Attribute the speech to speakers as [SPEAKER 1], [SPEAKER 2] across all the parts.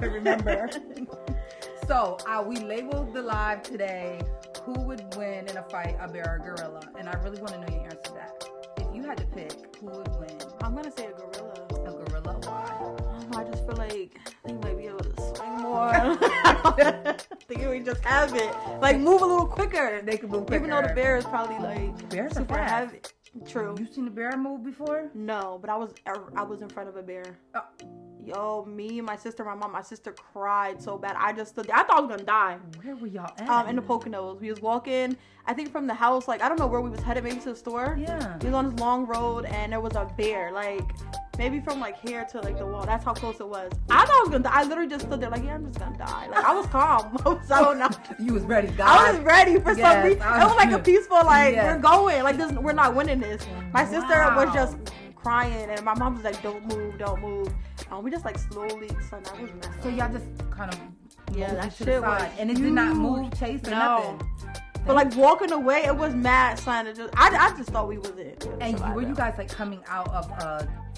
[SPEAKER 1] to remember. So we labeled the live today, who would win in a fight, a bear or a gorilla? And I really want to know your answer to that. If you had to pick, who would win?
[SPEAKER 2] I'm going to say a gorilla.
[SPEAKER 1] A gorilla? Why?
[SPEAKER 2] I just feel like they might be able to swing more. I think we just have it. Like, move a little quicker.
[SPEAKER 1] They could move quicker.
[SPEAKER 2] Even though the bear is probably like
[SPEAKER 1] Bears
[SPEAKER 2] super
[SPEAKER 1] are fast.
[SPEAKER 2] heavy. True.
[SPEAKER 1] You seen a bear move before?
[SPEAKER 2] No, but I was in front of a bear.
[SPEAKER 1] Oh.
[SPEAKER 2] Yo, me, my sister, my mom. My sister cried so bad. I just stood there. I thought I was gonna die.
[SPEAKER 1] Where were y'all at?
[SPEAKER 2] In the Poconos. We was walking, I think from the house, like, I don't know where we was headed, maybe to the store.
[SPEAKER 1] Yeah.
[SPEAKER 2] We was on this long road, and there was a bear, like, maybe from, like, here to, like, the wall. That's how close it was. I thought I was gonna die. I literally just stood there, like, yeah, I'm just gonna die. Like, I was calm. I don't know.
[SPEAKER 1] You was ready, God.
[SPEAKER 2] I was ready for some reason. It was like a peaceful, like,
[SPEAKER 1] Yes.
[SPEAKER 2] we're going. Like, this, we're not winning this. My sister was just crying, and my mom was like, don't move. And we just, like, slowly, son, that was messy.
[SPEAKER 1] So y'all just kind of
[SPEAKER 2] that
[SPEAKER 1] moved to
[SPEAKER 2] shit
[SPEAKER 1] the
[SPEAKER 2] was
[SPEAKER 1] side. And it did not move, chase, or nothing.
[SPEAKER 2] But, like, walking away, it was mad, son. It just, I just thought we was it.
[SPEAKER 1] And were you guys, like, coming out of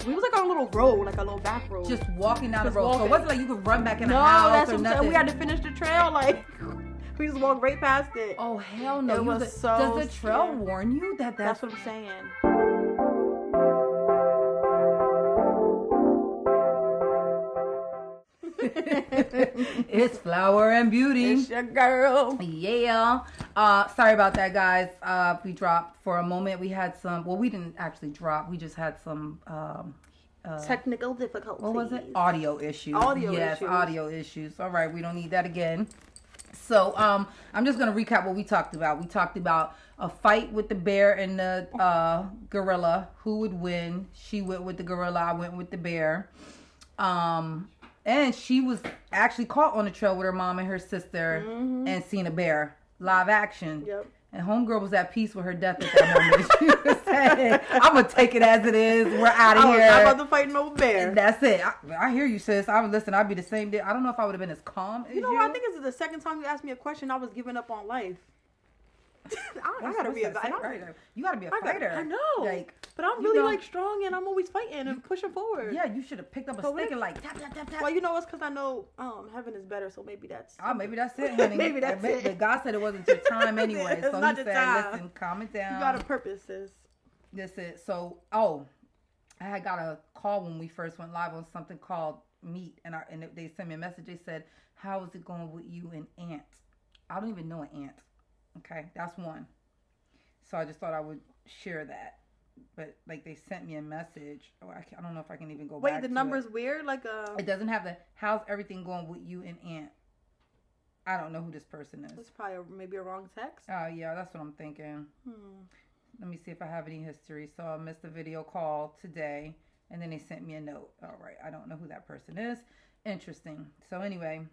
[SPEAKER 2] we was, like, on a little road, like a little back road.
[SPEAKER 1] just walking down
[SPEAKER 2] Just
[SPEAKER 1] the road?
[SPEAKER 2] walking.
[SPEAKER 1] So it wasn't like you could run back in the
[SPEAKER 2] No,
[SPEAKER 1] house
[SPEAKER 2] that's
[SPEAKER 1] or
[SPEAKER 2] what I'm
[SPEAKER 1] nothing?
[SPEAKER 2] saying. We had to finish the trail, like, we just walked right past it.
[SPEAKER 1] Oh, hell no.
[SPEAKER 2] It was so
[SPEAKER 1] Does the trail
[SPEAKER 2] scary.
[SPEAKER 1] warn you that
[SPEAKER 2] That's what I'm saying.
[SPEAKER 1] It's Flower and Beauty.
[SPEAKER 2] It's your girl.
[SPEAKER 1] Yeah. Sorry about that, guys. We dropped for a moment. We had some, well, we didn't actually drop. We just had some,
[SPEAKER 2] Technical difficulties.
[SPEAKER 1] what was it? Audio issues.
[SPEAKER 2] Yes,
[SPEAKER 1] audio issues. All right, we don't need that again. So, I'm just going to recap what we talked about. We talked about a fight with the bear and the gorilla. Who would win? She went with the gorilla. I went with the bear. And she was actually caught on the trail with her mom and her sister and seen a bear live action.
[SPEAKER 2] Yep.
[SPEAKER 1] And homegirl was at peace with her death at that moment. She was saying, I'm going to take it as it is. We're out of here.
[SPEAKER 2] I'm about to fight no bear.
[SPEAKER 1] And that's it. I hear you, sis. Listen, I'd be the same day. I don't know if I would have been as calm as you.
[SPEAKER 2] You know what? I think this is the second time you asked me a question. I was giving up on life. I gotta be a guy.
[SPEAKER 1] You gotta be a fighter.
[SPEAKER 2] I know.
[SPEAKER 1] Like,
[SPEAKER 2] but I'm really like strong and I'm always fighting and pushing forward.
[SPEAKER 1] Yeah, you should have picked up a stick and like tap, tap, tap, tap.
[SPEAKER 2] Well, you know it's because I know heaven is better, so maybe that's.
[SPEAKER 1] Oh, maybe that's it, honey.
[SPEAKER 2] Maybe that's it.
[SPEAKER 1] But God said it wasn't your time anyway.
[SPEAKER 2] It's
[SPEAKER 1] So
[SPEAKER 2] not
[SPEAKER 1] he
[SPEAKER 2] the
[SPEAKER 1] said,
[SPEAKER 2] time.
[SPEAKER 1] listen, calm it down.
[SPEAKER 2] You got a purpose, sis.
[SPEAKER 1] That's it. So, I had got a call when we first went live on something called Meet, and they sent me a message. They said, how is it going with you and Aunt? I don't even know an aunt. Okay, that's one. So I just thought I would share that. But, like, they sent me a message. Oh, I don't know if I can even go back to it.
[SPEAKER 2] Wait, the number's weird? Like,
[SPEAKER 1] It doesn't have how's everything going with you and Aunt? I don't know who this person is.
[SPEAKER 2] It's probably maybe a wrong text.
[SPEAKER 1] Oh, yeah, that's what I'm thinking. Let me see if I have any history. So I missed a video call today, and then they sent me a note. All right, I don't know who that person is. Interesting. So anyway,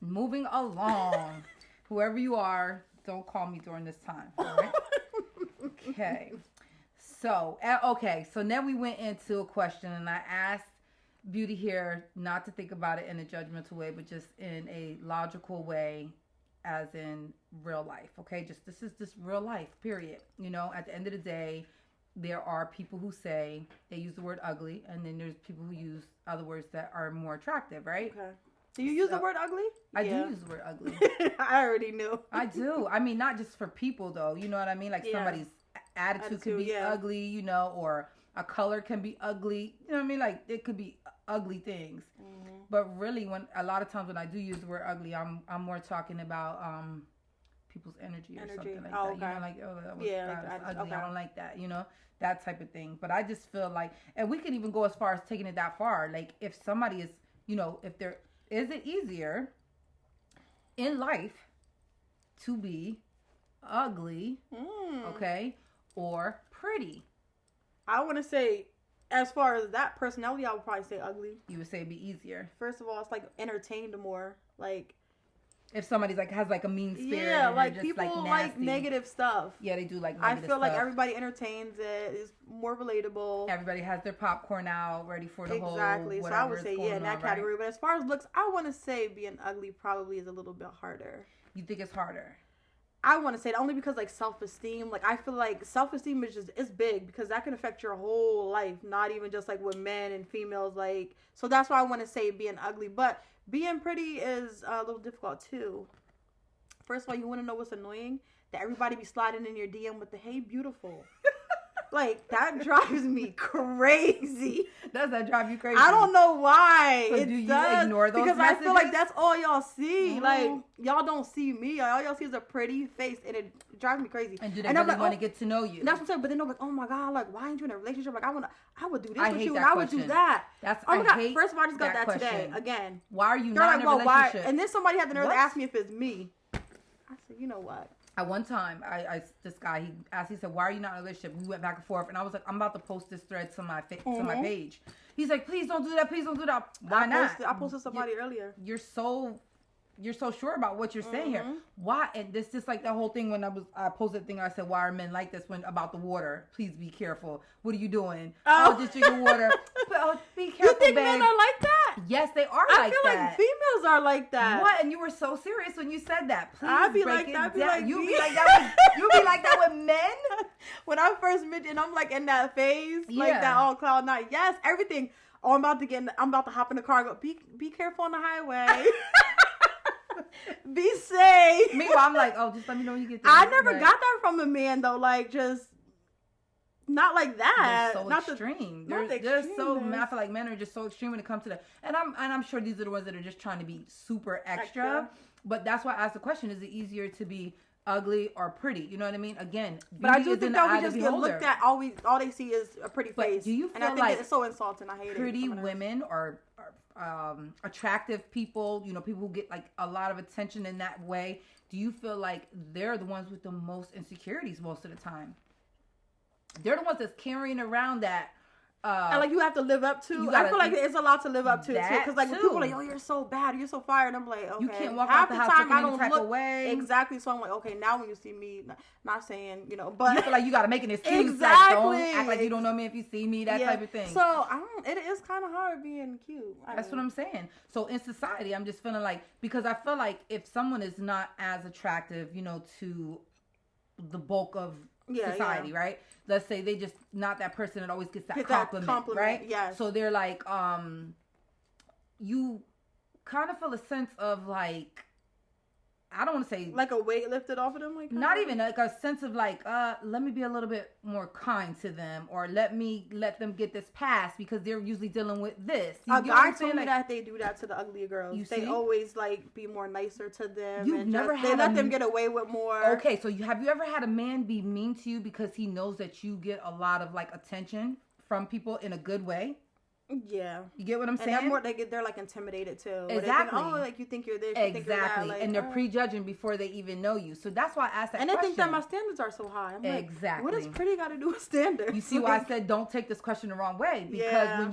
[SPEAKER 1] moving along. Whoever you are, don't call me during this time. All right? Okay. So then we went into a question, and I asked Beauty here not to think about it in a judgmental way, but just in a logical way, as in real life. Okay, this is real life, period. You know, at the end of the day, there are people who say they use the word ugly, and then there's people who use other words that are more attractive, right?
[SPEAKER 2] Okay. Do you use the word ugly?
[SPEAKER 1] I do use the word ugly.
[SPEAKER 2] I already knew.
[SPEAKER 1] I do. I mean, not just for people, though. You know what I mean? Like, somebody's attitude can be ugly, you know, or a color can be ugly. You know what I mean? Like, it could be ugly things. But really, a lot of times when I do use the word ugly, I'm more talking about people's energy or something like that.
[SPEAKER 2] Okay.
[SPEAKER 1] You know, like, that was ugly. Okay. I don't like that, you know, that type of thing. But I just feel like, and we can even go as far as taking it that far. Like, if somebody is, you know, is it easier in life to be ugly, okay, or pretty?
[SPEAKER 2] I want to say, as far as that personality, I would probably say ugly.
[SPEAKER 1] You would say it'd be easier.
[SPEAKER 2] First of all, it's like entertained more. Like,
[SPEAKER 1] if somebody's like has like a mean spirit,
[SPEAKER 2] yeah,
[SPEAKER 1] and
[SPEAKER 2] like
[SPEAKER 1] just,
[SPEAKER 2] people
[SPEAKER 1] like
[SPEAKER 2] negative stuff.
[SPEAKER 1] Yeah, they do like
[SPEAKER 2] I
[SPEAKER 1] negative
[SPEAKER 2] feel
[SPEAKER 1] stuff.
[SPEAKER 2] like everybody entertains it. It's more relatable.
[SPEAKER 1] Everybody has their popcorn out, ready for the whole
[SPEAKER 2] exactly. So I would say in that category. Right? But as far as looks, I want to say being ugly probably is a little bit harder.
[SPEAKER 1] You think it's harder?
[SPEAKER 2] I want to say it only because like self-esteem. Like I feel like self-esteem is big because that can affect your whole life, not even just like with men and females. Like so that's why I want to say being ugly, but being pretty is a little difficult too. First of all, you want to know what's annoying? That everybody be sliding in your DM with the "Hey, beautiful." Like, that drives me crazy.
[SPEAKER 1] Does that drive you crazy?
[SPEAKER 2] I don't know why.
[SPEAKER 1] So
[SPEAKER 2] it
[SPEAKER 1] do you
[SPEAKER 2] does,
[SPEAKER 1] ignore those
[SPEAKER 2] because
[SPEAKER 1] messages?
[SPEAKER 2] I feel like that's all y'all see.
[SPEAKER 1] Mm-hmm.
[SPEAKER 2] Like, y'all don't see me. All y'all see is a pretty face, and it drives me crazy.
[SPEAKER 1] And do they
[SPEAKER 2] I'm
[SPEAKER 1] really
[SPEAKER 2] like,
[SPEAKER 1] want to get to know you?
[SPEAKER 2] That's what I'm saying. But then they're like, oh my God, like, why ain't you in a relationship? Like, I would do this
[SPEAKER 1] I
[SPEAKER 2] with
[SPEAKER 1] hate
[SPEAKER 2] you,
[SPEAKER 1] that
[SPEAKER 2] and I would
[SPEAKER 1] question.
[SPEAKER 2] do that.
[SPEAKER 1] That's
[SPEAKER 2] Oh my God.
[SPEAKER 1] hate
[SPEAKER 2] First of all, I just got that
[SPEAKER 1] question.
[SPEAKER 2] today. Again.
[SPEAKER 1] Why are you
[SPEAKER 2] They're
[SPEAKER 1] not
[SPEAKER 2] like,
[SPEAKER 1] in a relationship?
[SPEAKER 2] And then somebody had the nerve to
[SPEAKER 1] What?
[SPEAKER 2] ask me if it's me. I said, you know what?
[SPEAKER 1] At one time, this guy, he asked, he said, why are you not in a relationship? We went back and forth, and I was like, I'm about to post this thread to my to my page. He's like, please don't do that. Please don't do that. Why not?
[SPEAKER 2] I posted somebody earlier.
[SPEAKER 1] You're so sure about what you're saying here. Why? And this just like the whole thing when I posted a thing. I said, why are men like this? When about the water, please be careful. What are you doing? Oh, just drinking water. Be careful,
[SPEAKER 2] You think
[SPEAKER 1] babe.
[SPEAKER 2] men are like that?
[SPEAKER 1] Yes, they are
[SPEAKER 2] I
[SPEAKER 1] like
[SPEAKER 2] feel
[SPEAKER 1] that.
[SPEAKER 2] like females are like that.
[SPEAKER 1] What? And you were so serious when you said that. Please
[SPEAKER 2] I'd be
[SPEAKER 1] break
[SPEAKER 2] like
[SPEAKER 1] it
[SPEAKER 2] that. I'd be
[SPEAKER 1] down.
[SPEAKER 2] like,
[SPEAKER 1] You
[SPEAKER 2] me.
[SPEAKER 1] be like that. You be like that with men.
[SPEAKER 2] When I first met you, and I'm like in that phase, like
[SPEAKER 1] Yeah.
[SPEAKER 2] that all cloud nine. Yes, everything. Oh, I'm about to hop in the car. And go. Be careful on the highway. Be safe.
[SPEAKER 1] Meanwhile, I'm like, oh, just let me know when you get there.
[SPEAKER 2] I never
[SPEAKER 1] But
[SPEAKER 2] got that from a man though. Like just not like that.
[SPEAKER 1] They're so
[SPEAKER 2] not
[SPEAKER 1] extreme.
[SPEAKER 2] not the
[SPEAKER 1] They're so.
[SPEAKER 2] extremeness.
[SPEAKER 1] I feel like men are just so extreme when it comes to that. And I'm sure these are the ones that are just trying to be super extra. But that's why I asked the question: is it easier to be ugly or pretty? You know what I mean? Again,
[SPEAKER 2] But I
[SPEAKER 1] beauty
[SPEAKER 2] do
[SPEAKER 1] is
[SPEAKER 2] think
[SPEAKER 1] in the
[SPEAKER 2] that
[SPEAKER 1] eye
[SPEAKER 2] we
[SPEAKER 1] of the
[SPEAKER 2] just get
[SPEAKER 1] beholder.
[SPEAKER 2] looked at. All they see is a pretty
[SPEAKER 1] But
[SPEAKER 2] face.
[SPEAKER 1] do you
[SPEAKER 2] and I
[SPEAKER 1] feel
[SPEAKER 2] think
[SPEAKER 1] like
[SPEAKER 2] it's so insulting. I hate it.
[SPEAKER 1] Pretty women are attractive people, you know, people who get like a lot of attention in that way. Do you feel like they're the ones with the most insecurities most of the time? They're the ones that's carrying around that.
[SPEAKER 2] And like you have to live up to.
[SPEAKER 1] gotta-
[SPEAKER 2] I feel like it's a lot to live up to too.
[SPEAKER 1] that
[SPEAKER 2] Because like when
[SPEAKER 1] too.
[SPEAKER 2] people are like, oh, you're so bad, you're so fired. And I'm like, okay.
[SPEAKER 1] You can't walk
[SPEAKER 2] half
[SPEAKER 1] out the
[SPEAKER 2] the
[SPEAKER 1] house
[SPEAKER 2] time
[SPEAKER 1] looking
[SPEAKER 2] I
[SPEAKER 1] any
[SPEAKER 2] don't
[SPEAKER 1] type
[SPEAKER 2] look
[SPEAKER 1] of way.
[SPEAKER 2] exactly. So I'm like, okay, now when you see me, not saying but
[SPEAKER 1] You feel like you got to make an excuse.
[SPEAKER 2] Exactly.
[SPEAKER 1] Like, don't act like you don't know me if you see me, that type of thing.
[SPEAKER 2] So I don't. It is kind of hard being cute.
[SPEAKER 1] That's what I'm saying. So in society, I'm just feeling like, because I feel like if someone is not as attractive, you know, to the bulk of society, right? Let's say they just not that person that always gets that compliment, right?
[SPEAKER 2] Yes.
[SPEAKER 1] So they're like, you kind of feel a sense of like, I don't want to say
[SPEAKER 2] like a weight lifted off of them, like
[SPEAKER 1] not even like a sense of like, let me be a little bit more kind to them, or let them get this past because they're usually dealing with this.
[SPEAKER 2] A guy told me that they do that to the uglier girls. They always like be more nicer to them.
[SPEAKER 1] You've never
[SPEAKER 2] they let them get away with more.
[SPEAKER 1] Okay, so have you ever had a man be mean to you because he knows that you get a lot of like attention from people in a good way?
[SPEAKER 2] Yeah,
[SPEAKER 1] you get what I'm saying.
[SPEAKER 2] And they're like intimidated too.
[SPEAKER 1] Exactly.
[SPEAKER 2] Think, like you think you're this,
[SPEAKER 1] exactly,
[SPEAKER 2] you think you're that. Like,
[SPEAKER 1] and they're prejudging before they even know you. So that's why I asked that.
[SPEAKER 2] And
[SPEAKER 1] question.
[SPEAKER 2] they think that my standards are so high. I'm like,
[SPEAKER 1] exactly.
[SPEAKER 2] What does pretty got to do with standards?
[SPEAKER 1] You see why I said don't take this question the wrong way, because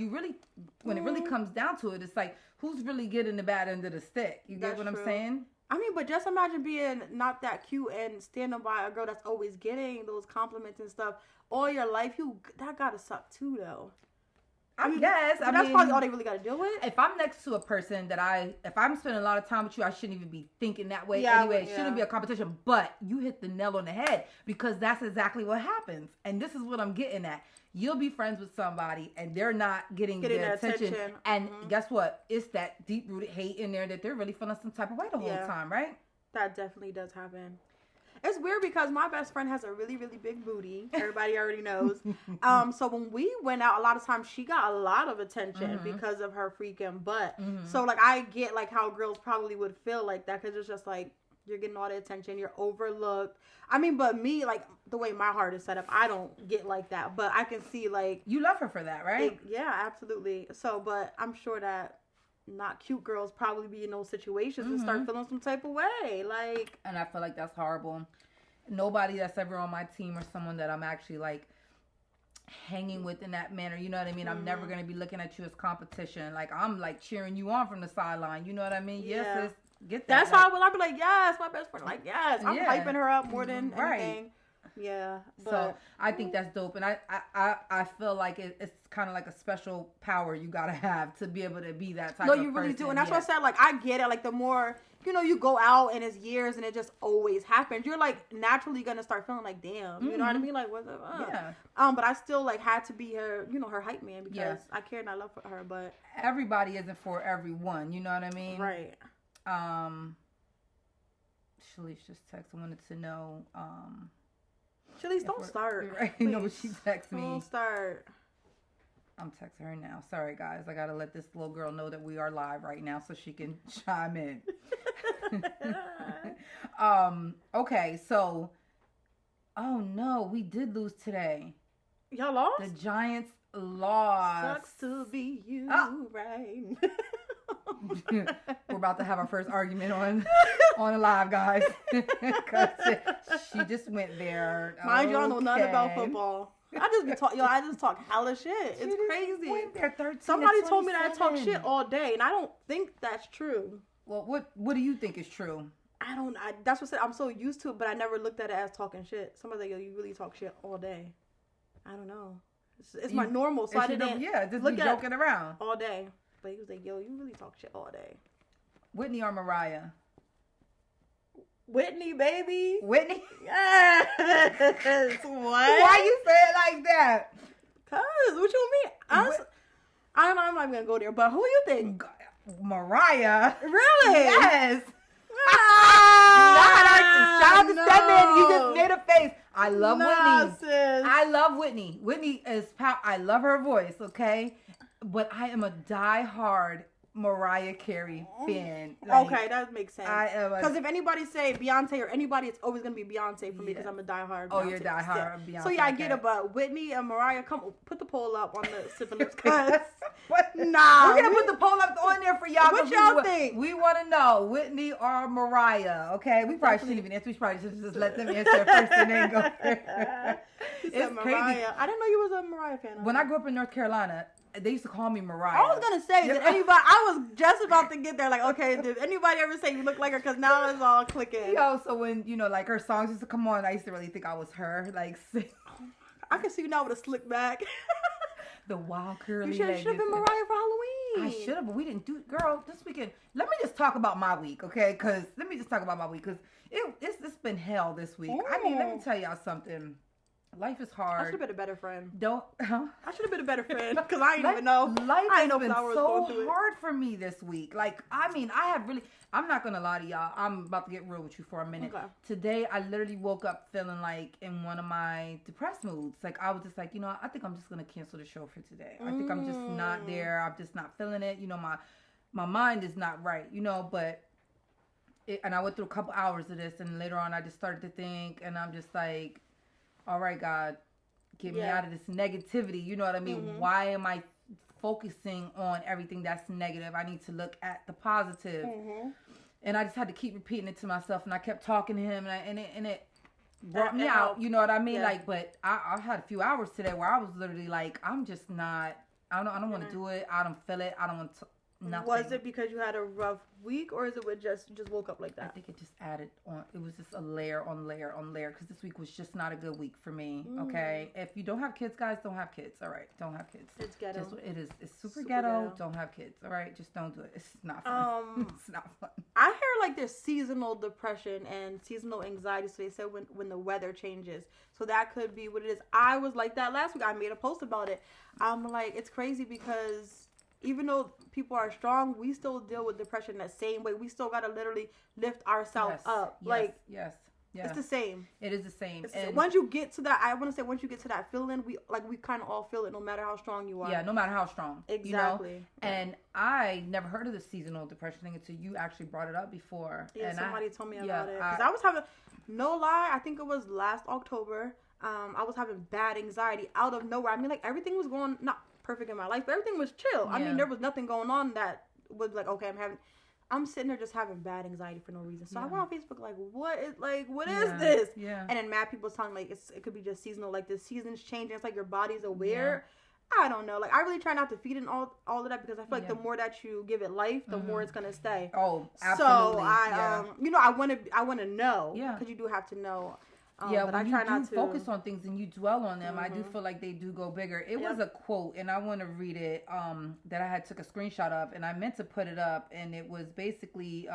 [SPEAKER 1] when it really comes down to it, it's like who's really getting the bad end of the stick. You get what I'm saying?
[SPEAKER 2] I mean, but just imagine being not that cute and standing by a girl that's always getting those compliments and stuff all your life. That gotta suck too, though.
[SPEAKER 1] I guess.
[SPEAKER 2] That's probably all they really got to deal with.
[SPEAKER 1] If I'm next to a person if I'm spending a lot of time with you, I shouldn't even be thinking that way anyway. It shouldn't be a competition. But you hit the nail on the head, because that's exactly what happens. And this is what I'm getting at. You'll be friends with somebody and they're not getting their attention. And guess what? It's that deep-rooted hate in there that they're really feeling some type of way the whole time, right?
[SPEAKER 2] That definitely does happen. It's weird because my best friend has a really, really big booty. Everybody already knows. So when we went out, a lot of times she got a lot of attention because of her freaking butt. So like I get like how girls probably would feel like that, because it's just like you're getting all the attention, you're overlooked. I mean, but me, like the way my heart is set up, I don't get like that. But I can see like
[SPEAKER 1] you love her for that, right?
[SPEAKER 2] Yeah, absolutely. So, but I'm sure that not cute girls probably be in those situations and start feeling some type of way, like.
[SPEAKER 1] And I feel like that's horrible. Nobody that's ever on my team or someone that I'm actually like hanging with in that manner, you know what I mean? I'm never gonna be looking at you as competition. Like I'm like cheering you on from the sideline, you know what I mean? Yes, get that.
[SPEAKER 2] That's how I'll be like, yes, my best friend, like yes, I'm hyping her up more than anything. Yeah. But,
[SPEAKER 1] so I think that's dope, and I feel like it's kind of like a special power you gotta have to be able to be that type of person.
[SPEAKER 2] No, you really do, and that's what I said. Like I get it. Like the more you know, you go out and it's years and it just always happens, you're like naturally gonna start feeling like, damn, you know what I mean? Like, what's up?
[SPEAKER 1] Yeah.
[SPEAKER 2] But I still like had to be her, you know, her hype man because I care and I love her. But
[SPEAKER 1] everybody isn't for everyone. You know what I mean?
[SPEAKER 2] Right.
[SPEAKER 1] Shalice just texted. I wanted to know.
[SPEAKER 2] Shalice, don't start.
[SPEAKER 1] Right? You know what she texted me.
[SPEAKER 2] Don't start.
[SPEAKER 1] I'm texting her now. Sorry, guys. I gotta let this little girl know that we are live right now so she can chime in. Okay, so. Oh no, we did lose today.
[SPEAKER 2] Y'all lost?
[SPEAKER 1] The Giants lost.
[SPEAKER 2] Sucks to be you, right?
[SPEAKER 1] We're about to have our first argument on live, guys. Cause she just went there.
[SPEAKER 2] Mind you, I know nothing about football. I just be talk, I just talk hella shit. It's crazy. Somebody told me that I talk shit all day, and I don't think that's true.
[SPEAKER 1] Well, what do you think is true?
[SPEAKER 2] That's what I said. I'm so used to it, but I never looked at it as talking shit. Somebody's like, yo, you really talk shit all day. I don't know. It's my normal, so I didn't.
[SPEAKER 1] Just look be joking around
[SPEAKER 2] all day. But he was like, yo, you really talk shit all day.
[SPEAKER 1] Whitney or Mariah?
[SPEAKER 2] Whitney, baby.
[SPEAKER 1] Whitney?
[SPEAKER 2] Yes. What?
[SPEAKER 1] Why you say it like that?
[SPEAKER 2] Cause what you mean? I'm not even gonna go there. But who you think?
[SPEAKER 1] Mariah.
[SPEAKER 2] Really?
[SPEAKER 1] Yes. Shout out to Stedman. You just made a face. I love Whitney.
[SPEAKER 2] Sis.
[SPEAKER 1] I love Whitney. Whitney is I love her voice. Okay, but I am a diehard Mariah Carey fan.
[SPEAKER 2] Like, okay, that makes sense.
[SPEAKER 1] I am
[SPEAKER 2] because if anybody say Beyonce or anybody, it's always gonna be Beyonce for me because I'm a diehard.
[SPEAKER 1] Oh, you're diehard Beyonce.
[SPEAKER 2] So yeah, I get it. But Whitney and Mariah, come put the poll up on the Sipping Lips. Nah,
[SPEAKER 1] we're gonna put the poll up on there for y'all.
[SPEAKER 2] What y'all think?
[SPEAKER 1] We want to know Whitney or Mariah. Okay, we probably shouldn't even answer. We probably should just let them answer first and then go.
[SPEAKER 2] It's Mariah. I didn't know you was a Mariah fan.
[SPEAKER 1] When I grew up in North Carolina, they used to call me Mariah.
[SPEAKER 2] I was gonna say, did anybody? I was just about to get there. Like, okay, did anybody ever say you look like her? Because now it's all clicking.
[SPEAKER 1] Yo, so when like her songs used to come on, I used to really think I was her. Like,
[SPEAKER 2] I can see you now with a slick back.
[SPEAKER 1] The wild curly.
[SPEAKER 2] You should have been Mariah for Halloween.
[SPEAKER 1] I should have, but we didn't do. Girl, this weekend. Let me just talk about my week, okay? Because it's been hell this week.
[SPEAKER 2] Ooh.
[SPEAKER 1] I mean, let me tell y'all something. Life is hard.
[SPEAKER 2] I should have been a better friend.
[SPEAKER 1] I
[SPEAKER 2] should have been a better friend because I didn't even know.
[SPEAKER 1] Life has been so hard for me this week. Like, I mean, I'm not going to lie to y'all. I'm about to get real with you for a minute.
[SPEAKER 2] Okay.
[SPEAKER 1] Today, I literally woke up feeling like in one of my depressed moods. Like, I was just like, I think I'm just going to cancel the show for today. I think I'm just not there. I'm just not feeling it. My mind is not right, but... and I went through a couple hours of this, and later on, I just started to think, and I'm just like... All right, God, get me out of this negativity. You know what I mean? Mm-hmm. Why am I focusing on everything that's negative? I need to look at the positive. Mm-hmm. And I just had to keep repeating it to myself. And I kept talking to him, and it brought me out. You know what I mean? Yeah. Like, but I had a few hours today where I was literally like, I'm just not. I don't want to do it. I don't feel it. I don't want to. Nothing.
[SPEAKER 2] Was it because you had a rough week, or is it with just woke up like that?
[SPEAKER 1] I think it just added on. It was just a layer on layer on layer because this week was just not a good week for me. Okay, if you don't have kids, guys, don't have kids. All right, don't have kids.
[SPEAKER 2] It's ghetto.
[SPEAKER 1] It is. It's super ghetto. Don't have kids. All right, just don't do it. It's not fun. It's not fun.
[SPEAKER 2] I hear like there's seasonal depression and seasonal anxiety. So they said when the weather changes, so that could be what it is. I was like that last week. I made a post about it. I'm like, it's crazy because. Even though people are strong, we still deal with depression that same way. We still gotta literally lift ourselves up.
[SPEAKER 1] Yes.
[SPEAKER 2] It's the same.
[SPEAKER 1] It is the same.
[SPEAKER 2] And once you get to that, I want to say once you get to that feeling, we kind of all feel it, no matter how strong you are.
[SPEAKER 1] Yeah, no matter how strong.
[SPEAKER 2] Exactly.
[SPEAKER 1] And I never heard of the seasonal depression thing until you actually brought it up before.
[SPEAKER 2] Yeah,
[SPEAKER 1] and
[SPEAKER 2] somebody told me about it. Because I was having, no lie, I think it was last October. I was having bad anxiety out of nowhere. I mean, like everything was going not perfect in my life, but everything was chill. I mean, there was nothing going on that was like, okay, I'm sitting there just having bad anxiety for no reason. So I went on Facebook like, what is this?
[SPEAKER 1] Yeah.
[SPEAKER 2] And then mad people was telling like it could be just seasonal, like the season's changing. It's like your body's aware. I don't know. Like I really try not to feed in all of that because I feel like the more that you give it life, the more it's gonna stay.
[SPEAKER 1] Oh, absolutely.
[SPEAKER 2] So I want to know. Yeah. Because you do have to know.
[SPEAKER 1] But I try not to focus on things and you dwell on them. I do feel like they do go bigger. It was a quote, and I want to read it. That I had took a screenshot of, and I meant to put it up, and it was basically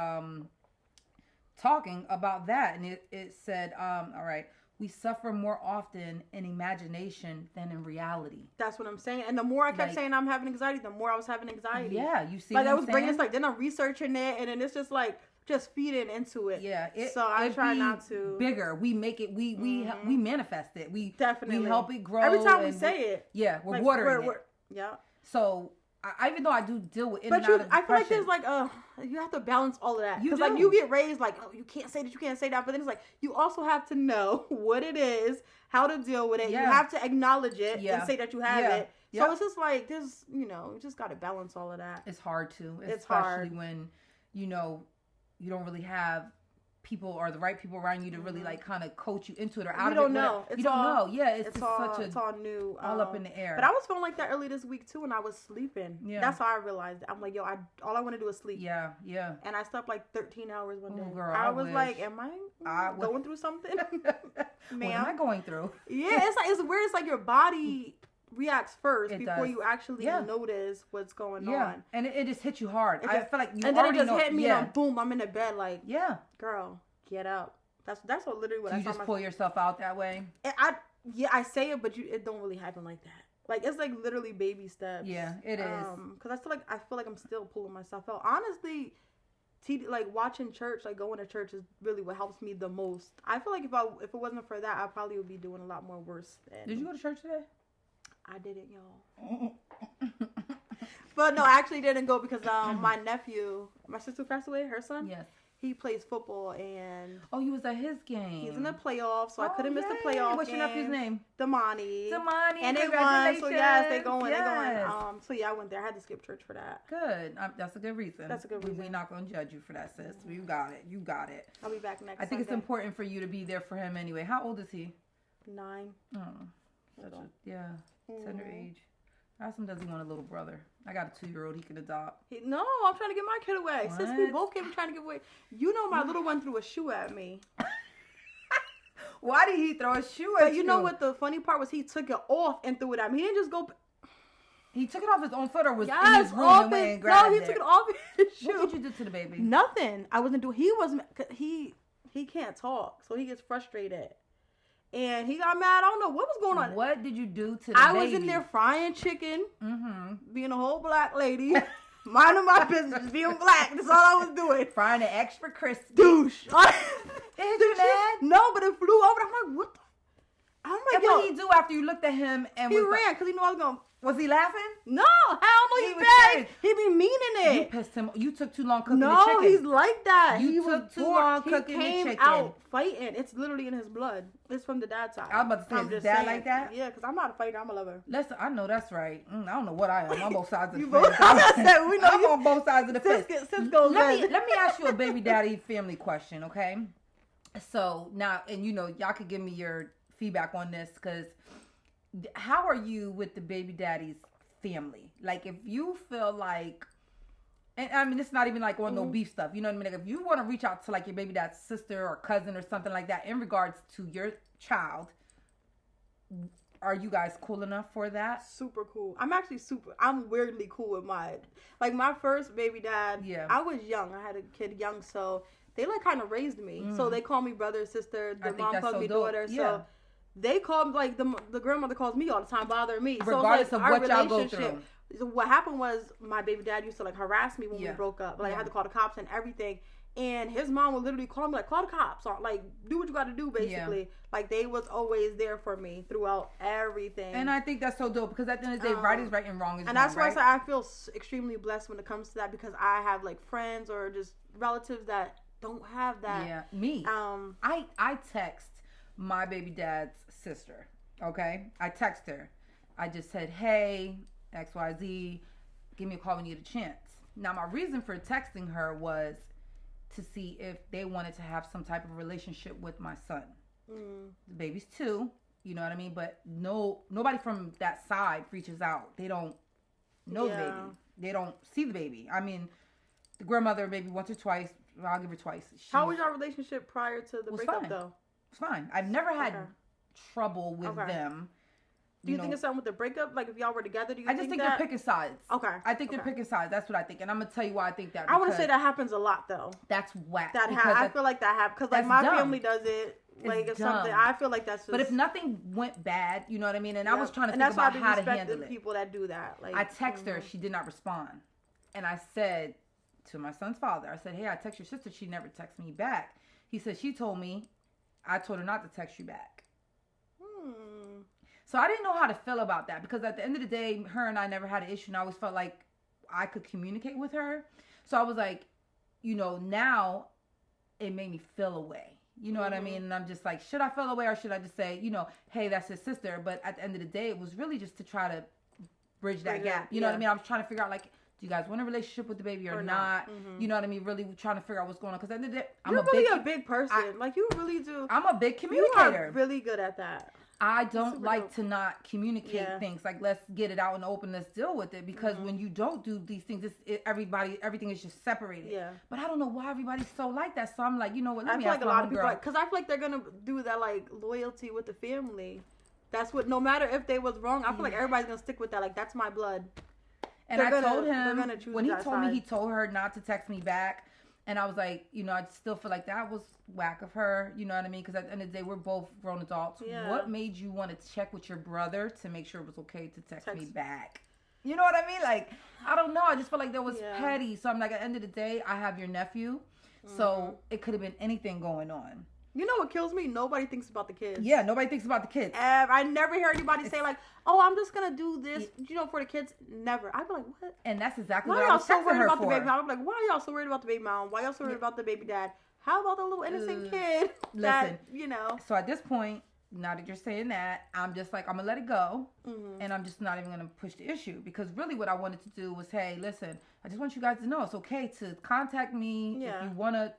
[SPEAKER 1] talking about that, and it said, all right, we suffer more often in imagination than in reality.
[SPEAKER 2] That's what I'm saying. And the more I kept saying I'm having anxiety, the more I was having anxiety.
[SPEAKER 1] Yeah, you see,
[SPEAKER 2] like I was bringing like then I'm researching it, and then it's just like just feeding into it.
[SPEAKER 1] Yeah,
[SPEAKER 2] so I try not to
[SPEAKER 1] bigger. We make it. We manifest it. We
[SPEAKER 2] definitely
[SPEAKER 1] we help it grow
[SPEAKER 2] every time we say it.
[SPEAKER 1] Yeah, we're like, watering it.
[SPEAKER 2] Yeah.
[SPEAKER 1] So even though I do deal with
[SPEAKER 2] I feel like there's like you have to balance all of that, because like you get raised like, oh, you can't say that, you can't say that, but then it's like you also have to know what it is, how to deal with it. You have to acknowledge it and say that you have it. So it's just like this, you just got to balance all of that.
[SPEAKER 1] It's hard to,
[SPEAKER 2] it's
[SPEAKER 1] especially
[SPEAKER 2] hard
[SPEAKER 1] when you don't really have people or the right people around you to really like kind of coach you into it or out of it.
[SPEAKER 2] You don't know.
[SPEAKER 1] You don't know. Yeah,
[SPEAKER 2] it's all new.
[SPEAKER 1] All up in the air.
[SPEAKER 2] But I was feeling like that early this week too, and I was sleeping. Yeah. That's how I realized it. I'm like, all I want to do is sleep.
[SPEAKER 1] Yeah, yeah.
[SPEAKER 2] And I slept like 13 hours one day.
[SPEAKER 1] Oh, girl,
[SPEAKER 2] I was like, am I going through something?
[SPEAKER 1] What am I going through?
[SPEAKER 2] Yeah, it's weird. It's like your body reacts first before you actually notice what's going on.
[SPEAKER 1] And it just hits you hard. I feel like you
[SPEAKER 2] and then it just hit me and boom, I'm in the bed like, girl, get up. That's what literally what I
[SPEAKER 1] just pull yourself out that way.
[SPEAKER 2] And I say it, but it don't really happen like that. Like it's like literally baby steps.
[SPEAKER 1] Yeah, it is.
[SPEAKER 2] Because I feel like I'm still pulling myself out. Honestly, like watching church, like going to church is really what helps me the most. I feel like if it wasn't for that, I probably would be doing a lot more worse.
[SPEAKER 1] Did you go to church today?
[SPEAKER 2] I didn't, y'all. But no, I actually didn't go because my nephew, my sister passed away, her son.
[SPEAKER 1] Yes.
[SPEAKER 2] He plays football and
[SPEAKER 1] he was at his game.
[SPEAKER 2] He's in the playoffs, so I couldn't miss the playoff.
[SPEAKER 1] What's your nephew's name?
[SPEAKER 2] Damani.
[SPEAKER 1] And
[SPEAKER 2] they won. So yes, they going. So yeah, I went there. I had to skip church for that.
[SPEAKER 1] Good. That's a good reason.
[SPEAKER 2] That's a good reason.
[SPEAKER 1] We're not gonna judge you for that, sis. You got it.
[SPEAKER 2] I'll be back next.
[SPEAKER 1] I think it's important for you to be there for him anyway. How old is he?
[SPEAKER 2] 9.
[SPEAKER 1] Oh, tender age. I asked him, does he want a little brother? I got a 2-year-old he can adopt.
[SPEAKER 2] No, I'm trying to get my kid away. What? Since we both kept trying to give away. My little one threw a shoe at me.
[SPEAKER 1] Why did he throw a shoe at you?
[SPEAKER 2] But you know what the funny part was? He took it off and threw it at me. He didn't just go.
[SPEAKER 1] He took it off his own foot or was in his room and went and grabbed
[SPEAKER 2] he took it off his shoe.
[SPEAKER 1] What did you do to the baby?
[SPEAKER 2] Nothing. I wasn't doing. He can't talk, so he gets frustrated. And he got mad. I don't know what was going on.
[SPEAKER 1] What did you do to the baby?
[SPEAKER 2] I was in there frying chicken, being a whole black lady, minding my business, being black. That's all I was doing.
[SPEAKER 1] Frying it extra crispy.
[SPEAKER 2] Douche.
[SPEAKER 1] Did you mad?
[SPEAKER 2] No, but it flew over. I'm like, what the? I'm like,
[SPEAKER 1] and what did he do after you looked at him? And
[SPEAKER 2] he ran because he knew I was going.
[SPEAKER 1] Was he laughing?
[SPEAKER 2] No, hell no, he's bad. He be meaning it.
[SPEAKER 1] You pissed him. You took too long cooking the chicken.
[SPEAKER 2] No, he's like that.
[SPEAKER 1] You took too long cooking the chicken.
[SPEAKER 2] He came out fighting. It's literally in his blood. It's from the dad's side.
[SPEAKER 1] I was about to say, is his dad like that?
[SPEAKER 2] Yeah, because I'm not a fighter. I'm a lover.
[SPEAKER 1] Listen, I know that's right. I don't know what I am. I'm on both sides of the
[SPEAKER 2] fence. I'm
[SPEAKER 1] on both sides of the fence.
[SPEAKER 2] Let
[SPEAKER 1] me ask you a baby daddy family question, okay? So now, and y'all could give me your feedback on this, because how are you with the baby daddy's family? Like, if you feel like, and I mean, it's not even like on no beef stuff, you know what I mean? Like, if you want to reach out to like your baby dad's sister or cousin or something like that in regards to your child, are you guys cool enough for that?
[SPEAKER 2] Super cool. I'm weirdly cool with my first baby dad. Yeah. I was young. I had a kid young, so they like kind of raised me. So they call me brother, sister. The mom calls me daughter. Yeah. So they call me, like, the grandmother calls me all the time, bothering me.
[SPEAKER 1] Regardless of what y'all go through.
[SPEAKER 2] So what happened was my baby dad used to like harass me when we broke up. Like I had to call the cops and everything. And his mom would literally call me like, call the cops, or like, do what you got to do, basically. Like, they was always there for me throughout everything.
[SPEAKER 1] And I think that's so dope, because at the end of the day, right is right and wrong is wrong.
[SPEAKER 2] And that's why I feel extremely blessed when it comes to that, because I have like friends or just relatives that don't have that.
[SPEAKER 1] Yeah, me. I text my baby dad's sister, okay? I text her. I just said, hey, XYZ, give me a call when you get a chance. Now, my reason for texting her was to see if they wanted to have some type of relationship with my son. The baby's 2, you know what I mean? But nobody from that side reaches out. They don't know the baby. They don't see the baby. I mean, the grandmother maybe once or twice. I'll give her twice.
[SPEAKER 2] How was your relationship prior to the breakup, though?
[SPEAKER 1] It's fine. I've never had trouble with them.
[SPEAKER 2] Do you think it's something with the breakup? Like, if y'all were together, do you
[SPEAKER 1] I just think they're picking sides.
[SPEAKER 2] Okay.
[SPEAKER 1] I think they're picking sides. That's what I think. And I'm going to tell you why I think that.
[SPEAKER 2] I want to say that happens a lot, though.
[SPEAKER 1] That's whack.
[SPEAKER 2] I feel like that happens. Because, like, my family does it. Like, it's something. I feel like that's just.
[SPEAKER 1] But if nothing went bad, you know what I mean? And I was trying to think about how to handle it.
[SPEAKER 2] People that do that. Like,
[SPEAKER 1] I texted her. She did not respond. And I said to my son's father, I said, hey, I text your sister. She never texted me back. He said, she told me. I told her not to text you back. So I didn't know how to feel about that because at the end of the day, her and I never had an issue. And I always felt like I could communicate with her. So I was like, you know, now it made me feel away. You know what I mean? And I'm just like, should I feel away or should I just say, you know, hey, that's his sister. But at the end of the day, it was really just to try to bridge that gap. You know what I mean? I was trying to figure out, like, do you guys want a relationship with the baby or not? You know what I mean? Really trying to figure out what's going on. Because at the end of the day,
[SPEAKER 2] you're really a big person. Like, you really do.
[SPEAKER 1] I'm a big communicator.
[SPEAKER 2] You are really good at that.
[SPEAKER 1] I don't like to not communicate things. Like, let's get it out in the open. Let's deal with it. Because when you don't do these things, everything is just separated. Yeah. But I don't know why everybody's so like that. So I'm like, you know what? Let me ask
[SPEAKER 2] a lot of people, because I feel like they're gonna do that, like, loyalty with the family. That's what. No matter if they was wrong, I feel like everybody's gonna stick with that. Like, that's my blood.
[SPEAKER 1] And I told him when he told me, he told her not to text me back. And I was like, you know, I still feel like that was whack of her. You know what I mean? Because at the end of the day, we're both grown adults. Yeah. What made you want to check with your brother to make sure it was okay to text me back? You know what I mean? Like, I don't know. I just felt like that was petty. So I'm like, at the end of the day, I have your nephew. So it could have been anything going on.
[SPEAKER 2] You know what kills me? Nobody thinks about the kids.
[SPEAKER 1] Yeah, nobody thinks about the kids.
[SPEAKER 2] I never hear anybody say, like, oh, I'm just going to do this, you know, for the kids. Never. I'd be like, what?
[SPEAKER 1] And that's exactly what I was so worried about
[SPEAKER 2] the baby mom. I'm like, why are y'all so worried about the baby mom? Why y'all so worried about the baby dad? How about the little innocent kid that, you know?
[SPEAKER 1] So at this point, now that you're saying that, I'm just like, I'm going to let it go. And I'm just not even going to push the issue. Because really what I wanted to do was, hey, listen, I just want you guys to know it's okay to contact me if you want to.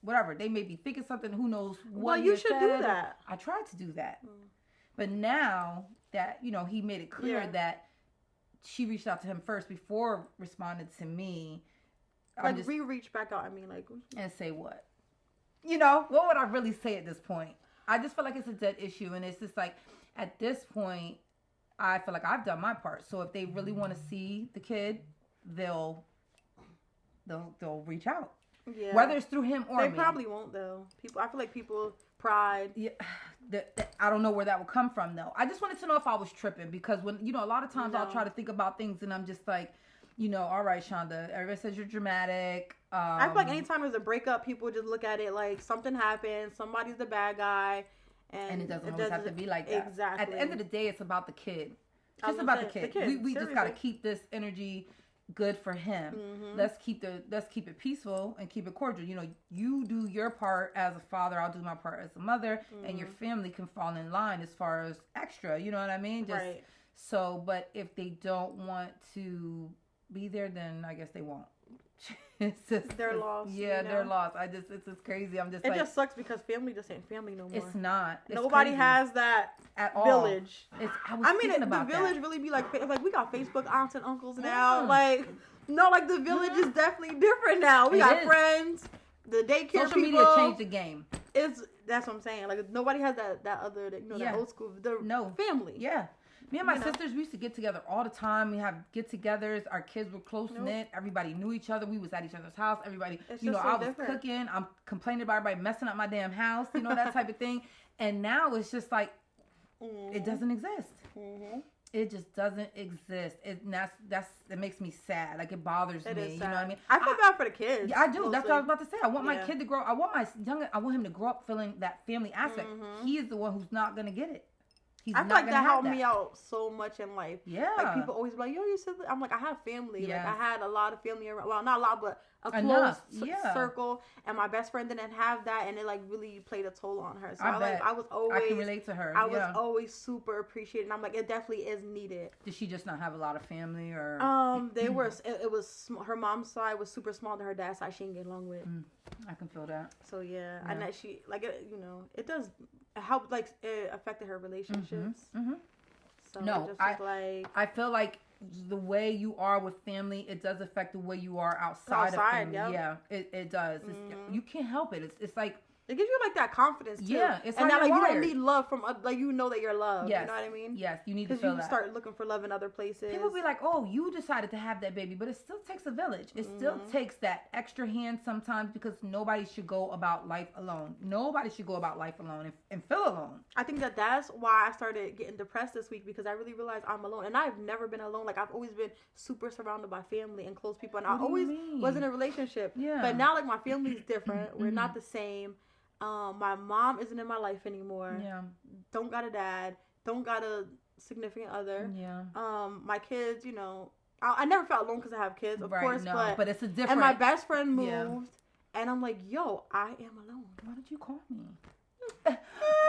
[SPEAKER 1] Whatever, they may be thinking something, who knows what.
[SPEAKER 2] Well, you should do that.
[SPEAKER 1] I tried to do that. But now that, you know, he made it clear that she reached out to him first before responding to me.
[SPEAKER 2] Like, reach back out, I mean, like.
[SPEAKER 1] And say what? You know, what would I really say at this point? I just feel like it's a dead issue. And it's just like, at this point, I feel like I've done my part. So if they really want to see the kid, they'll reach out. Yeah. Whether it's through him or
[SPEAKER 2] they probably won't though. I feel like people pride.
[SPEAKER 1] Yeah, I don't know where that would come from though. I just wanted to know if I was tripping because when you know a lot of times I'll try to think about things and I'm just like, you know, all right, Shonda. Everybody says you're dramatic.
[SPEAKER 2] I feel like anytime there's a breakup, people just look at it like something happened, somebody's the bad guy, and
[SPEAKER 1] it doesn't always have to be like that.
[SPEAKER 2] Exactly.
[SPEAKER 1] At the end of the day, it's about the kid. It's just about the kid. We just got to keep this energy good for him. Let's keep it peaceful and keep it cordial. You know, you do your part as a father, I'll do my part as a mother, and your family can fall in line as far as extra. You know what I mean? Just
[SPEAKER 2] right.
[SPEAKER 1] So, but if they don't want to be there, then I guess they won't. It's just,
[SPEAKER 2] they're lost.
[SPEAKER 1] Yeah, you know? They're lost. It's just crazy. It
[SPEAKER 2] just sucks because family just ain't family no more.
[SPEAKER 1] It's not.
[SPEAKER 2] Nobody has that
[SPEAKER 1] at all.
[SPEAKER 2] Village.
[SPEAKER 1] I mean,
[SPEAKER 2] the village really be like we got Facebook aunts and uncles now. Like, no, like the village is definitely different now. We got friends. The daycare
[SPEAKER 1] social media changed the game.
[SPEAKER 2] That's what I'm saying. Like, nobody has that other, you know, that old school family.
[SPEAKER 1] Yeah. Me and my sisters, we used to get together all the time. We have get-togethers. Our kids were close-knit. Everybody knew each other. We was at each other's house. Everybody, I was cooking. I'm complaining about everybody messing up my damn house. You know, that type of thing. And now it's just like, it doesn't exist. It just doesn't exist. It makes me sad. Like, it bothers me. You know what I mean?
[SPEAKER 2] I feel bad for the kids.
[SPEAKER 1] Yeah, I do. Mostly. That's what I was about to say. I want my kid to grow. I want him to grow up feeling that family aspect. He is the one who's not going to get it.
[SPEAKER 2] I feel like that helped me out so much in life.
[SPEAKER 1] Yeah.
[SPEAKER 2] Like, people always be like, yo, you said I'm like, I have family. Yeah. Like, I had a lot of family around. Well, not a lot, but a close circle. And my best friend didn't have that. And it, like, really played a toll on her. So, I
[SPEAKER 1] can relate to her.
[SPEAKER 2] I was always super appreciated. And I'm like, it definitely is needed.
[SPEAKER 1] Did she just not have a lot of family or?
[SPEAKER 2] They were, it was, her mom's side was super small than her dad's side. She didn't get along with.
[SPEAKER 1] I can feel that.
[SPEAKER 2] So, yeah. And that she, like, you know, it does help, like, it affected her relationships. So
[SPEAKER 1] no, I feel like the way you are with family, it does affect the way you are outside of family. Yep. Yeah, it does. You can't help it. It's like
[SPEAKER 2] It gives you like that confidence too.
[SPEAKER 1] Yeah, it's
[SPEAKER 2] and
[SPEAKER 1] how
[SPEAKER 2] that
[SPEAKER 1] you're
[SPEAKER 2] like
[SPEAKER 1] wired.
[SPEAKER 2] you don't need love from like you know that you're loved.
[SPEAKER 1] Yes.
[SPEAKER 2] You know what I mean?
[SPEAKER 1] Yes, you need to
[SPEAKER 2] because
[SPEAKER 1] feel
[SPEAKER 2] you
[SPEAKER 1] that.
[SPEAKER 2] start looking for love in other places.
[SPEAKER 1] People be like, "Oh, you decided to have that baby," but it still takes a village. It still takes that extra hand sometimes because nobody should go about life alone. Nobody should go about life alone and feel alone.
[SPEAKER 2] I think that's why I started getting depressed this week because I really realized I'm alone, and I've never been alone. Like I've always been super surrounded by family and close people, and I always was in a relationship.
[SPEAKER 1] Yeah.
[SPEAKER 2] But now like my family's different. We're not the same. My mom isn't in my life anymore.
[SPEAKER 1] Yeah.
[SPEAKER 2] Don't got a dad. Don't got a significant other.
[SPEAKER 1] Yeah.
[SPEAKER 2] My kids, you know, I never felt alone because I have kids, of course.
[SPEAKER 1] No, but it's a different.
[SPEAKER 2] And my best friend moved, and I'm like, yo, I am alone.
[SPEAKER 1] Why did you call me? Why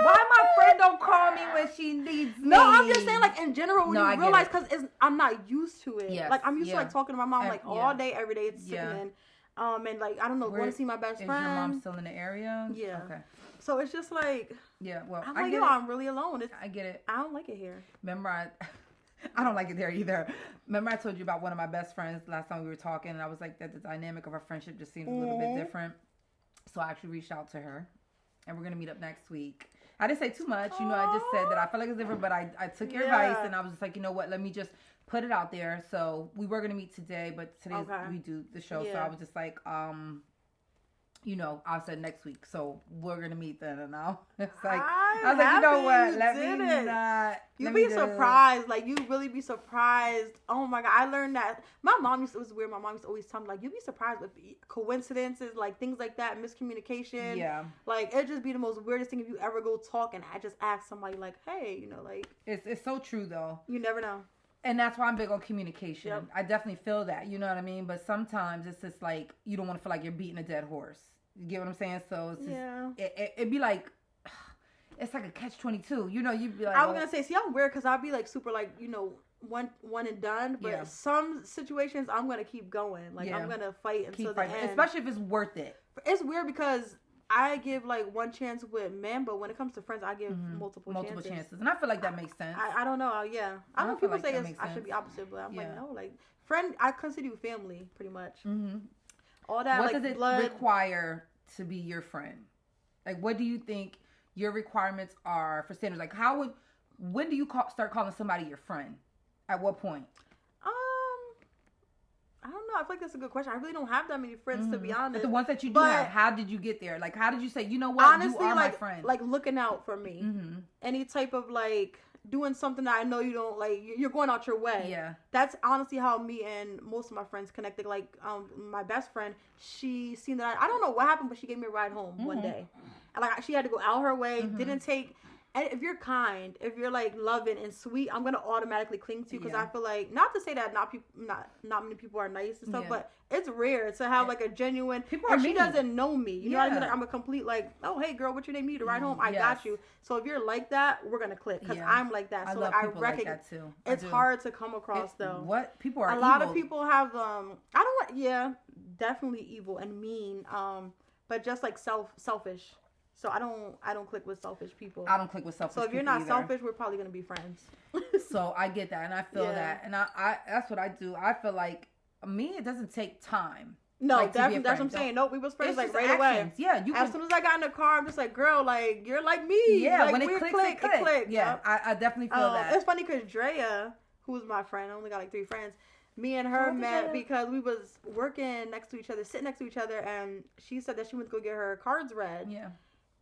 [SPEAKER 1] my friend don't call me when she needs me?
[SPEAKER 2] No, I'm just saying, like, in general, when you realize, because I'm not used to it.
[SPEAKER 1] Yes.
[SPEAKER 2] Like, I'm used to, like, talking to my mom, like, all day, every day, it's sitting in. And, like, I don't know, going to see my best friend.
[SPEAKER 1] Is your mom still in the area?
[SPEAKER 2] Yeah.
[SPEAKER 1] Okay.
[SPEAKER 2] So, it's just, like,
[SPEAKER 1] well,
[SPEAKER 2] I'm like, yo, I'm really alone.
[SPEAKER 1] I get it.
[SPEAKER 2] I don't like it here.
[SPEAKER 1] Remember, I don't like it there either. Remember, I told you about one of my best friends last time we were talking, and I was like, that the dynamic of our friendship just seems a little bit different. So, I actually reached out to her. And we're going to meet up next week. I didn't say too much. You know, I just said that I felt like it's different, but I took your advice and I was just like, you know what, let me just put it out there. So we were going to meet today, but today we do the show. So I was just like, you know, I said next week. So we're going to meet then. And now it's like, I was like, you know what, let me not.
[SPEAKER 2] You'd be surprised. Like, you really be surprised. Oh my God. I learned that. My mom it was weird. My mom used to always tell me, like, you'd be surprised with coincidences, like things like that, miscommunication.
[SPEAKER 1] Yeah.
[SPEAKER 2] Like, it'd just be the most weirdest thing if you ever go talk and I just ask somebody, like, hey, you know, like.
[SPEAKER 1] It's so true, though.
[SPEAKER 2] You never know.
[SPEAKER 1] And that's why I'm big on communication.
[SPEAKER 2] Yep.
[SPEAKER 1] I definitely feel that. You know what I mean? But sometimes it's just like, you don't want to feel like you're beating a dead horse. You get what I'm saying? So it's just, it'd be like, it's like a catch-22. You know, you'd be like,
[SPEAKER 2] I was going to say, see, I'm weird because I'd be like super like, you know, one and done. But some situations, I'm going to keep going. Like, I'm going to fight until the end.
[SPEAKER 1] Especially if it's worth it.
[SPEAKER 2] It's weird because I give like one chance with men, but when it comes to friends, I give multiple chances.
[SPEAKER 1] And I feel like that makes sense.
[SPEAKER 2] I don't know. I know people say I should be opposite, but I'm like, no, like friend, I consider you family pretty much. Mm-hmm. All that,
[SPEAKER 1] what
[SPEAKER 2] like,
[SPEAKER 1] does it
[SPEAKER 2] blood
[SPEAKER 1] require to be your friend? Like, what do you think your requirements are for standards? Like, when do you start calling somebody your friend? At what point?
[SPEAKER 2] I don't know. I feel like that's a good question. I really don't have that many friends, to be honest.
[SPEAKER 1] But the ones that you do have, how did you get there? Like, how did you say, you know what,
[SPEAKER 2] honestly,
[SPEAKER 1] you are
[SPEAKER 2] like,
[SPEAKER 1] my friend?
[SPEAKER 2] Like, looking out for me. Mm-hmm. Any type of, like, doing something that I know you don't, like, you're going out your way.
[SPEAKER 1] Yeah.
[SPEAKER 2] That's honestly how me and most of my friends connected. Like, my best friend, she seen that I don't know what happened, but she gave me a ride home one day. And, like, she had to go out her way, didn't take... And if you're kind, if you're like loving and sweet, I'm gonna automatically cling to you because I feel like, not to say that not many people are nice and stuff, but it's rare to have like a genuine.
[SPEAKER 1] People are
[SPEAKER 2] and
[SPEAKER 1] mean.
[SPEAKER 2] She doesn't know me, you know what I mean? Like, I'm a complete like, oh hey girl, what's your name? You need to ride home? I got you. So if you're like that, we're gonna click because I'm like that. So like I reckon
[SPEAKER 1] like that too.
[SPEAKER 2] It's hard to come across though.
[SPEAKER 1] What people are?
[SPEAKER 2] A lot of people have definitely evil and mean, but just like selfish. So I don't click with selfish people.
[SPEAKER 1] I don't click with selfish people.
[SPEAKER 2] So if you're not selfish, we're probably gonna be friends.
[SPEAKER 1] So I get that, and I feel that, and I that's what I do. I feel like me, it doesn't take time.
[SPEAKER 2] No, like, definitely. That's what I'm saying. No, we was friends like right away.
[SPEAKER 1] Yeah,
[SPEAKER 2] as soon as I got in the car, I'm just like, girl, like you're like me.
[SPEAKER 1] Yeah,
[SPEAKER 2] like,
[SPEAKER 1] when it clicks, it clicks. Yeah, I definitely feel that.
[SPEAKER 2] It's funny because Drea, who's my friend, I only got like 3 friends. Me and her met because we was working next to each other, sitting next to each other, and she said that she went to go get her cards read.
[SPEAKER 1] Yeah.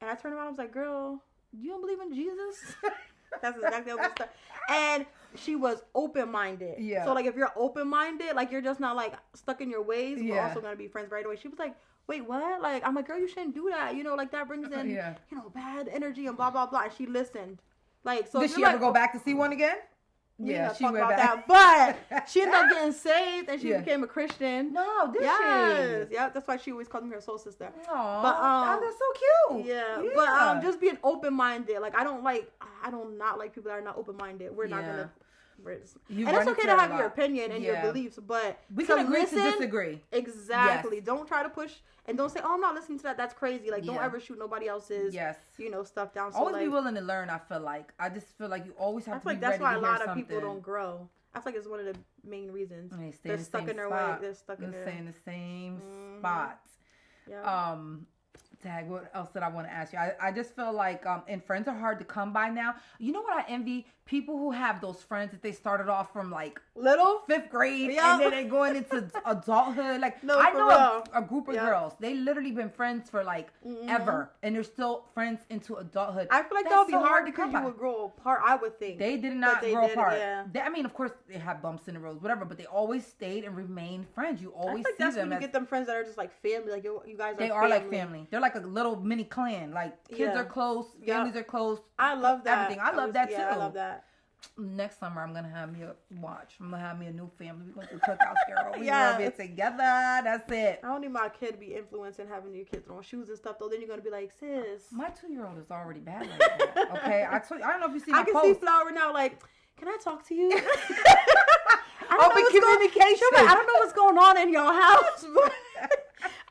[SPEAKER 2] And I turned around, I was like, girl, you don't believe in Jesus? That's exactly what we started. And she was open-minded. Yeah. So, like, if you're open-minded, like, you're just not, like, stuck in your ways, we're also going to be friends right away. She was like, wait, what? Like, I'm like, girl, you shouldn't do that. You know, like, that brings in, you know, bad energy and blah, blah, blah. And she listened. Like, so
[SPEAKER 1] did she ever go back to see one again?
[SPEAKER 2] Yeah, she went back. But she ended up getting saved and she became a Christian.
[SPEAKER 1] No, did she?
[SPEAKER 2] Yeah, that's why she always called me her soul sister.
[SPEAKER 1] Aww, but that's so cute.
[SPEAKER 2] Yeah, but just being open-minded. Like, I don't not like people that are not open-minded. We're not gonna. And it's okay to have your opinion and your beliefs, but
[SPEAKER 1] we can agree to disagree.
[SPEAKER 2] Exactly. Yes. Don't try to push and don't say, "Oh, I'm not listening to that. That's crazy." Like, don't ever shoot nobody else's, stuff down. So,
[SPEAKER 1] always be willing to learn. I feel like you always have to be ready to hear something.
[SPEAKER 2] That's why a lot of people don't grow. I feel like it's one of the main reasons.
[SPEAKER 1] They're stuck in their way.
[SPEAKER 2] They're stuck in
[SPEAKER 1] the same spot.
[SPEAKER 2] Yeah.
[SPEAKER 1] Tag, what else did I want to ask you? I just feel like, and friends are hard to come by now. You know what I envy? People who have those friends that they started off from like
[SPEAKER 2] little
[SPEAKER 1] 5th grade
[SPEAKER 2] Yeah.
[SPEAKER 1] and then they're going into adulthood. Like,
[SPEAKER 2] No,
[SPEAKER 1] I
[SPEAKER 2] for
[SPEAKER 1] know
[SPEAKER 2] real.
[SPEAKER 1] a group of
[SPEAKER 2] Yeah.
[SPEAKER 1] girls. They literally been friends for like ever, and they're still friends into adulthood.
[SPEAKER 2] I feel like
[SPEAKER 1] That's
[SPEAKER 2] that would be
[SPEAKER 1] so
[SPEAKER 2] hard
[SPEAKER 1] to
[SPEAKER 2] because
[SPEAKER 1] come
[SPEAKER 2] you
[SPEAKER 1] by.
[SPEAKER 2] would grow apart, I would think.
[SPEAKER 1] They did not
[SPEAKER 2] they
[SPEAKER 1] grow
[SPEAKER 2] did,
[SPEAKER 1] apart.
[SPEAKER 2] yeah.
[SPEAKER 1] I mean, of course, they have bumps in the road, whatever, but they always stayed and remained friends. You
[SPEAKER 2] I
[SPEAKER 1] always
[SPEAKER 2] feel like
[SPEAKER 1] see
[SPEAKER 2] that's
[SPEAKER 1] them
[SPEAKER 2] when you
[SPEAKER 1] as
[SPEAKER 2] get them friends that are just like family. Like you guys are
[SPEAKER 1] they are like family. They're like a little mini clan. Like kids
[SPEAKER 2] Yeah.
[SPEAKER 1] are close,
[SPEAKER 2] Yeah.
[SPEAKER 1] families are close.
[SPEAKER 2] I love that.
[SPEAKER 1] Everything. I love that too.
[SPEAKER 2] Yeah, I love that.
[SPEAKER 1] Next summer, I'm gonna have me a watch. I'm gonna have me a new family. We're gonna do cookouts, girl. We
[SPEAKER 2] Yes.
[SPEAKER 1] gonna be together. That's it.
[SPEAKER 2] I don't need my kid to be influenced and having your kids throwing shoes and stuff though. Then you're gonna be like, sis.
[SPEAKER 1] My 2-year-old is already bad like that. Okay, I don't know if you see my
[SPEAKER 2] I can
[SPEAKER 1] post.
[SPEAKER 2] see Flower now. Like, can I talk to you?
[SPEAKER 1] Open communication.
[SPEAKER 2] I don't know what's going on in your house, but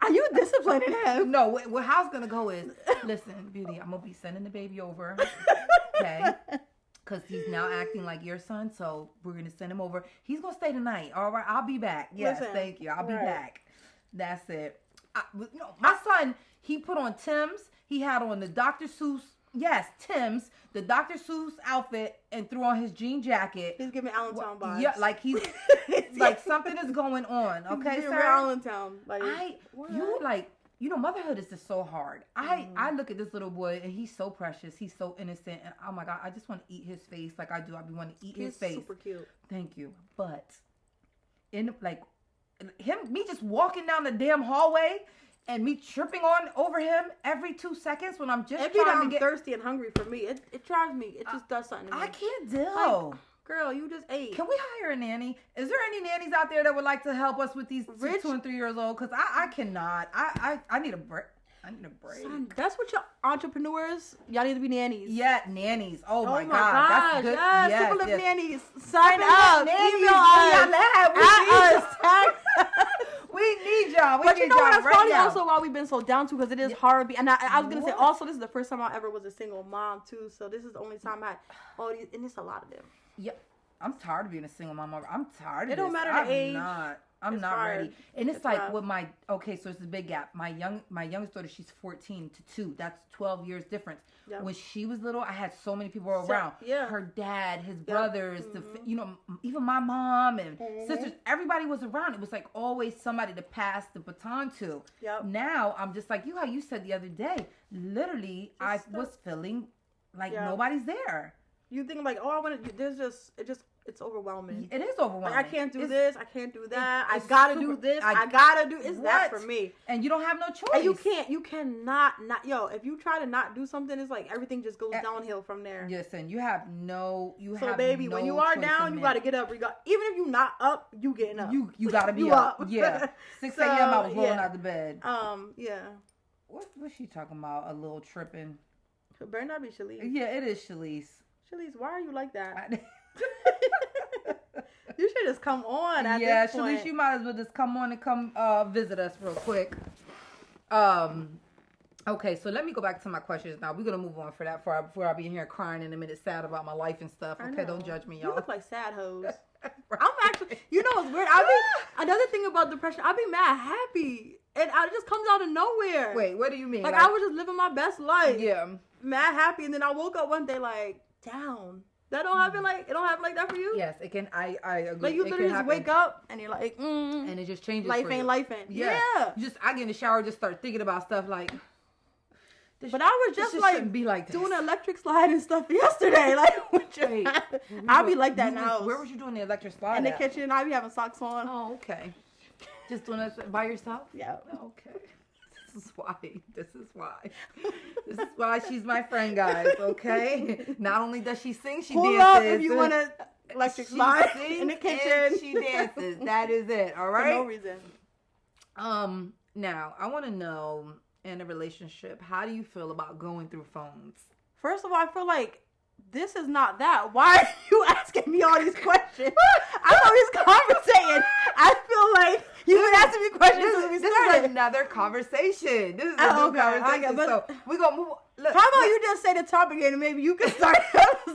[SPEAKER 2] are you disciplining him?
[SPEAKER 1] No, what how it's gonna go is, listen, Beauty, I'm gonna be sending the baby over, okay? Because he's now acting like your son, so we're gonna send him over. He's gonna stay tonight. All right, I'll be back. Yes,
[SPEAKER 2] Listen,
[SPEAKER 1] thank you. I'll be
[SPEAKER 2] right.
[SPEAKER 1] back. That's it. My son, he put on Tim's. He had on the Dr. Seuss. Yes, Tim's, the Dr. Seuss outfit, and threw on his jean jacket.
[SPEAKER 2] He's giving Allentown vibes.
[SPEAKER 1] Yeah, like he's like something is going on. Okay,
[SPEAKER 2] He's
[SPEAKER 1] sir.
[SPEAKER 2] Allentown. Like,
[SPEAKER 1] Motherhood is just so hard. I look at this little boy and he's so precious. He's so innocent, and oh my God, I just want to eat his face like I do. I be wanting to eat his face.
[SPEAKER 2] Super cute.
[SPEAKER 1] Thank you, but in like me just walking down the damn hallway and me tripping over him every 2 seconds when I'm just
[SPEAKER 2] Every time
[SPEAKER 1] trying
[SPEAKER 2] I'm
[SPEAKER 1] to get.
[SPEAKER 2] thirsty and hungry for me, it drives me. It just does something to me.
[SPEAKER 1] I can't deal.
[SPEAKER 2] Girl, you just ate.
[SPEAKER 1] Can we hire a nanny? Is there any nannies out there that would like to help us with these 2 and 3 years old? Because I cannot. I need a break. I need a break.
[SPEAKER 2] Son, that's what y'all entrepreneurs, y'all need to be nannies.
[SPEAKER 1] Yeah, nannies. Oh my God.
[SPEAKER 2] gosh,
[SPEAKER 1] That's good.
[SPEAKER 2] yes. Super Lift nannies. Sign
[SPEAKER 1] Super
[SPEAKER 2] up.
[SPEAKER 1] Lift nannies.
[SPEAKER 2] Email us.
[SPEAKER 1] We need y'all.
[SPEAKER 2] But you know what? That's probably
[SPEAKER 1] now.
[SPEAKER 2] also why we've been so down to, because it is hard. And I was gonna say also, this is the first time I ever was a single mom too. So this is the only time I had all these, and it's a lot of them.
[SPEAKER 1] Yep. I'm tired of being a single mom. I'm tired of
[SPEAKER 2] It don't
[SPEAKER 1] this.
[SPEAKER 2] matter the age.
[SPEAKER 1] I'm
[SPEAKER 2] It's
[SPEAKER 1] not
[SPEAKER 2] hard.
[SPEAKER 1] ready. And it's like
[SPEAKER 2] rough.
[SPEAKER 1] with so it's a big gap. My youngest daughter, she's 14 to 2. That's 12 years difference.
[SPEAKER 2] Yep.
[SPEAKER 1] When she was little, I had so many people around.
[SPEAKER 2] Yeah.
[SPEAKER 1] Her dad, his brothers, even my mom and sisters, everybody was around. It was like always somebody to pass the baton to.
[SPEAKER 2] Yep.
[SPEAKER 1] Now I'm just like how you said the other day, literally I was feeling like nobody's there.
[SPEAKER 2] You think like, oh, I want to. It's overwhelming.
[SPEAKER 1] It is overwhelming.
[SPEAKER 2] Like, I can't do this. I can't do that.
[SPEAKER 1] it's
[SPEAKER 2] I gotta
[SPEAKER 1] super-
[SPEAKER 2] do this.
[SPEAKER 1] I
[SPEAKER 2] I gotta do. It's that
[SPEAKER 1] What?
[SPEAKER 2] for me.
[SPEAKER 1] And you don't have no choice.
[SPEAKER 2] And you cannot not. Yo, if you try to not do something, it's like everything just goes downhill from there.
[SPEAKER 1] Listen, you have no.
[SPEAKER 2] So baby, when you are
[SPEAKER 1] choice
[SPEAKER 2] down,
[SPEAKER 1] in
[SPEAKER 2] you
[SPEAKER 1] it.
[SPEAKER 2] gotta get up. Even if you're not up, you getting up.
[SPEAKER 1] You gotta be
[SPEAKER 2] You
[SPEAKER 1] up.
[SPEAKER 2] up.
[SPEAKER 1] Yeah. 6
[SPEAKER 2] So,
[SPEAKER 1] a.m. I was rolling
[SPEAKER 2] yeah.
[SPEAKER 1] out the bed.
[SPEAKER 2] Yeah.
[SPEAKER 1] What's she talking about? A little tripping.
[SPEAKER 2] It better not be Shalise.
[SPEAKER 1] Yeah, it is Shalise.
[SPEAKER 2] Shalise, why are you like that? You should just come on at this point.
[SPEAKER 1] Shalise, you might as well just come on and come visit us real quick. Okay, so let me go back to my questions now. We're gonna move on for that before I be in here crying in a minute, sad about my life and stuff. Okay, don't judge me, y'all.
[SPEAKER 2] You look like sad hoes.
[SPEAKER 1] Right.
[SPEAKER 2] I'm actually, what's weird? Another thing about depression, I be mad happy, and it just comes out of nowhere.
[SPEAKER 1] Wait, what do you mean?
[SPEAKER 2] Like I was just living my best life.
[SPEAKER 1] Yeah.
[SPEAKER 2] Mad happy, and then I woke up one day like down. That don't happen like it don't happen like that for you.
[SPEAKER 1] Yes, it can. I agree.
[SPEAKER 2] Like you
[SPEAKER 1] It
[SPEAKER 2] literally
[SPEAKER 1] can
[SPEAKER 2] just
[SPEAKER 1] happen.
[SPEAKER 2] wake up and you're like,
[SPEAKER 1] and it just changes.
[SPEAKER 2] life
[SPEAKER 1] for
[SPEAKER 2] ain't
[SPEAKER 1] you.
[SPEAKER 2] life ain't.
[SPEAKER 1] Yeah.
[SPEAKER 2] Yeah.
[SPEAKER 1] I get in the shower, just start thinking about stuff like.
[SPEAKER 2] But I was just like
[SPEAKER 1] shouldn't be like this.
[SPEAKER 2] doing electric slide and stuff yesterday. Like,
[SPEAKER 1] Wait,
[SPEAKER 2] I'll be like that now.
[SPEAKER 1] Where was you doing the electric slide?
[SPEAKER 2] In the
[SPEAKER 1] at?
[SPEAKER 2] kitchen, I be having socks on.
[SPEAKER 1] Oh, okay. Just doing that by yourself?
[SPEAKER 2] Yeah.
[SPEAKER 1] Okay. This is why. This is why she's my friend, guys. Okay. Not only does she sing, she
[SPEAKER 2] Pull
[SPEAKER 1] dances.
[SPEAKER 2] up if you want to electric
[SPEAKER 1] She
[SPEAKER 2] slide
[SPEAKER 1] sings
[SPEAKER 2] in the
[SPEAKER 1] and
[SPEAKER 2] kitchen.
[SPEAKER 1] she dances. That is it. All right.
[SPEAKER 2] For no reason.
[SPEAKER 1] Now I want to know, in a relationship, how do you feel about going through phones?
[SPEAKER 2] First of all, I feel like this is not that. Why are you asking me all these questions? I'm always conversating. I feel like You've been asking me questions since we
[SPEAKER 1] This
[SPEAKER 2] started.
[SPEAKER 1] is another conversation. This is a
[SPEAKER 2] Oh,
[SPEAKER 1] new
[SPEAKER 2] okay.
[SPEAKER 1] conversation.
[SPEAKER 2] But
[SPEAKER 1] So we're gonna move. Look,
[SPEAKER 2] how about you just say the topic and maybe you can start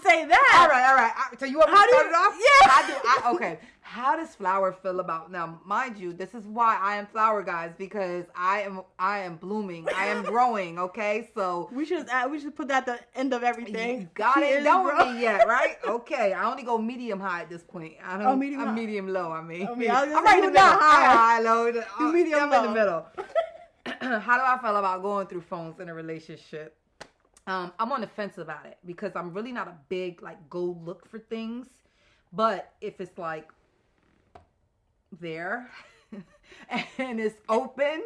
[SPEAKER 2] say that.
[SPEAKER 1] All right. So you want me to
[SPEAKER 2] How do
[SPEAKER 1] start
[SPEAKER 2] you-
[SPEAKER 1] it off?
[SPEAKER 2] Yeah.
[SPEAKER 1] Okay. How does Flower feel about now? Mind you, this is why I am Flower, guys, because I am blooming. I am growing. Okay, so
[SPEAKER 2] We should put that at the end of everything.
[SPEAKER 1] you got
[SPEAKER 2] She
[SPEAKER 1] it
[SPEAKER 2] is
[SPEAKER 1] done with
[SPEAKER 2] growing.
[SPEAKER 1] me yet, right? Okay, I only go medium high at this point. I don't.
[SPEAKER 2] Oh, medium
[SPEAKER 1] I'm
[SPEAKER 2] high.
[SPEAKER 1] medium low. I mean,
[SPEAKER 2] I mean, I was gonna
[SPEAKER 1] I'm
[SPEAKER 2] say
[SPEAKER 1] right in the
[SPEAKER 2] you
[SPEAKER 1] middle.
[SPEAKER 2] not high.
[SPEAKER 1] High, low.
[SPEAKER 2] You medium
[SPEAKER 1] I'm in the
[SPEAKER 2] low.
[SPEAKER 1] middle. How do I feel about going through phones in a relationship? I'm on the fence about it because I'm really not a big go look for things, but if it's like there and it's open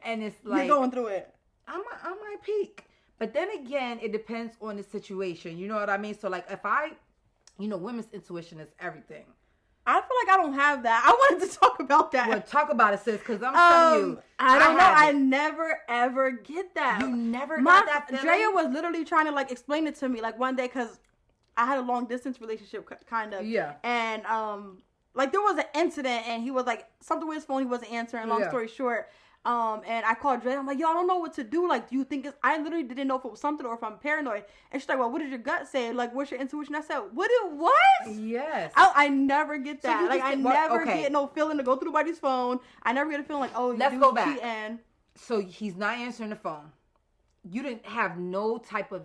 [SPEAKER 1] and it's like
[SPEAKER 2] You're going through it.
[SPEAKER 1] I might peek. But then again, it depends on the situation. You know what I mean? So like if women's intuition is everything.
[SPEAKER 2] I feel like I don't have that. I wanted to talk about that.
[SPEAKER 1] Well, talk about it, sis, because I'm telling you.
[SPEAKER 2] I don't know.
[SPEAKER 1] have
[SPEAKER 2] I
[SPEAKER 1] it.
[SPEAKER 2] never ever get that.
[SPEAKER 1] You never got that feeling?
[SPEAKER 2] Drea was literally trying to explain it to me one day because I had a long distance relationship kind of.
[SPEAKER 1] Yeah.
[SPEAKER 2] And there was an incident and he was something with his phone he wasn't answering. Long story short. And I called Drea. I'm like, yo, I don't know what to do. Do you think I literally didn't know if it was something or if I'm paranoid. And she's like, well, what did your gut say? What's your intuition? I said, what?
[SPEAKER 1] Yes.
[SPEAKER 2] I never get that.
[SPEAKER 1] So
[SPEAKER 2] I never get no feeling to go through nobody's phone. I never get a feeling
[SPEAKER 1] Let's go back.
[SPEAKER 2] Cheating.
[SPEAKER 1] So he's not answering the phone. You didn't have no type of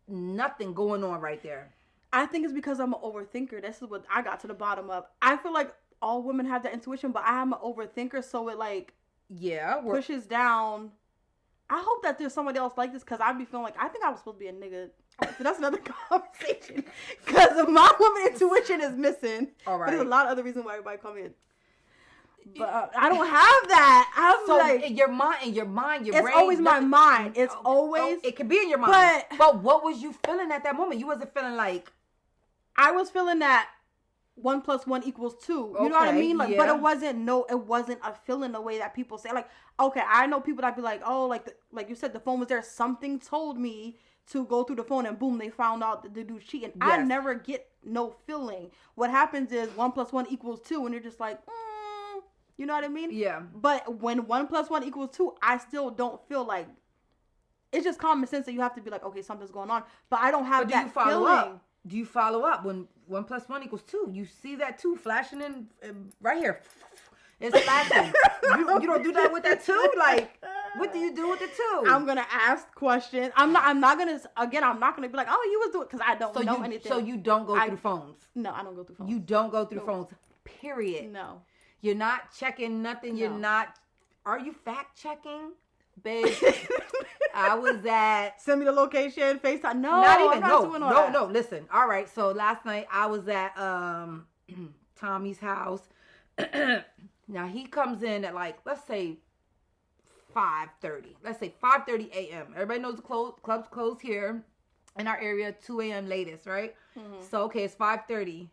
[SPEAKER 1] nothing going on right there.
[SPEAKER 2] I think it's because I'm an overthinker. This is what I got to the bottom of. I feel like all women have that intuition, but I'm an overthinker, so it pushes down. I hope that there's somebody else like this because I'd be feeling I think I was supposed to be a nigga. But that's another conversation because my woman intuition is missing.
[SPEAKER 1] All right.
[SPEAKER 2] But there's a lot of other reasons why everybody come in. But I don't have that. I'm
[SPEAKER 1] in your mind, your
[SPEAKER 2] it's
[SPEAKER 1] brain.
[SPEAKER 2] always my mind. It's always.
[SPEAKER 1] It could be in your mind. But what was you feeling at that moment? You wasn't feeling
[SPEAKER 2] I was feeling that 1 + 1 = 2. You know what I mean? But it wasn't a feeling the way that people say. Okay, I know people that be like, oh, like you said, the phone was there. Something told me to go through the phone, and boom, they found out that the dude's cheating. Yes. I never get no feeling. What happens is 1 + 1 = 2, and you're just like, you know what I mean?
[SPEAKER 1] Yeah.
[SPEAKER 2] But when 1 + 1 = 2, I still don't feel like. It's just common sense that you have to be like, okay, something's going on. But I don't have that feeling.
[SPEAKER 1] Do you follow up when 1 + 1 = 2? You see that 2 flashing in right here. It's flashing. you don't do that with that 2? What do you do with the 2?
[SPEAKER 2] I'm gonna ask questions. I'm not gonna be like, oh, you was doing, because I don't know anything.
[SPEAKER 1] So you don't go through phones?
[SPEAKER 2] No, I don't go through phones.
[SPEAKER 1] You don't go through phones. Period.
[SPEAKER 2] No.
[SPEAKER 1] You're not checking nothing.
[SPEAKER 2] No.
[SPEAKER 1] You're not. Are you fact checking? Babe, I was at.
[SPEAKER 2] Send me the location, FaceTime. No,
[SPEAKER 1] not even.
[SPEAKER 2] I'm not doing all that.
[SPEAKER 1] No. Listen. All right. So last night I was at Tommy's house. Now he comes in at let's say 5:30. Let's say 5:30 a.m. Everybody knows the club's closed here in our area. 2 a.m. latest, right? Mm-hmm. So okay, it's 5:30.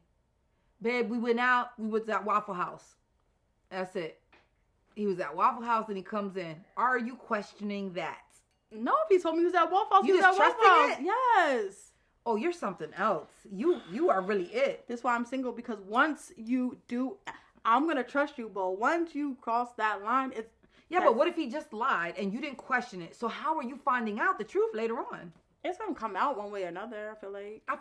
[SPEAKER 1] Babe, we went out. We was at Waffle House. That's it. He was at Waffle House and he comes in. Are you questioning that?
[SPEAKER 2] No, if he told me he was at Waffle House,
[SPEAKER 1] you just trusting it?
[SPEAKER 2] Yes.
[SPEAKER 1] Oh, you're something else. You are really it.
[SPEAKER 2] That's why I'm single, because once you do, I'm gonna trust you. But once you cross that line, it's
[SPEAKER 1] but what if he just lied and you didn't question it? So how are you finding out the truth later on?
[SPEAKER 2] It's gonna come out one way or another. I feel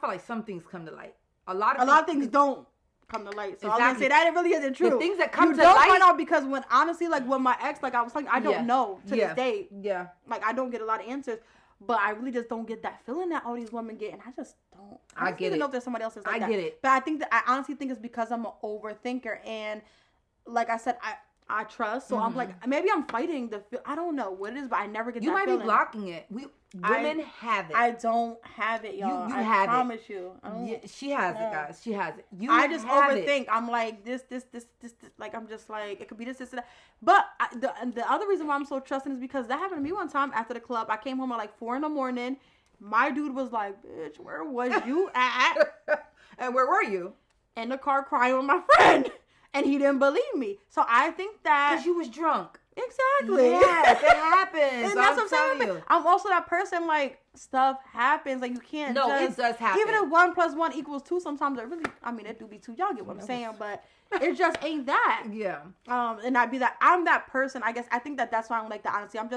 [SPEAKER 2] like
[SPEAKER 1] some things come to light. A lot of things
[SPEAKER 2] don't come to light. So
[SPEAKER 1] exactly.
[SPEAKER 2] I was gonna say that it really isn't true.
[SPEAKER 1] The things that come
[SPEAKER 2] you
[SPEAKER 1] to
[SPEAKER 2] don't
[SPEAKER 1] light,
[SPEAKER 2] find out, because when honestly, with my ex, I was like, I don't know to this day.
[SPEAKER 1] Yeah.
[SPEAKER 2] I don't get a lot of answers, but I really just don't get that feeling that all these women get, and I just don't.
[SPEAKER 1] I
[SPEAKER 2] don't
[SPEAKER 1] get
[SPEAKER 2] even
[SPEAKER 1] it.
[SPEAKER 2] know if there's somebody else that's like that.
[SPEAKER 1] I get it.
[SPEAKER 2] But I honestly think it's because I'm an overthinker, and like I said, I trust. So I'm like, maybe I'm fighting I don't know what it is, but I never get that feeling.
[SPEAKER 1] You might be blocking it. Women have it.
[SPEAKER 2] I don't have it, y'all.
[SPEAKER 1] You
[SPEAKER 2] I
[SPEAKER 1] have
[SPEAKER 2] promise
[SPEAKER 1] it.
[SPEAKER 2] you.
[SPEAKER 1] She has it, guys. She has it.
[SPEAKER 2] I just overthink. I'm like this. I'm just like, it could be this, and that. But the other reason why I'm so trusting is because that happened to me one time after the club. I came home at 4 a.m. My dude was like, bitch, where was you at?
[SPEAKER 1] And where were you?
[SPEAKER 2] In the car crying with my friend. And he didn't believe me. So I think that...
[SPEAKER 1] Because you was drunk.
[SPEAKER 2] Exactly.
[SPEAKER 1] Yes, it happens.
[SPEAKER 2] And that's what I'm
[SPEAKER 1] telling
[SPEAKER 2] saying.
[SPEAKER 1] you.
[SPEAKER 2] I'm also that person, like, stuff happens. Like, you can't
[SPEAKER 1] No,
[SPEAKER 2] just...
[SPEAKER 1] it does happen.
[SPEAKER 2] Even if 1 + 1 = 2, sometimes it really... I mean, it do be 2. Y'all get what I'm saying, but it just ain't that.
[SPEAKER 1] Yeah.
[SPEAKER 2] And I'd be that... I'm that person, I guess. I think that's why I'm like that, honestly. I'm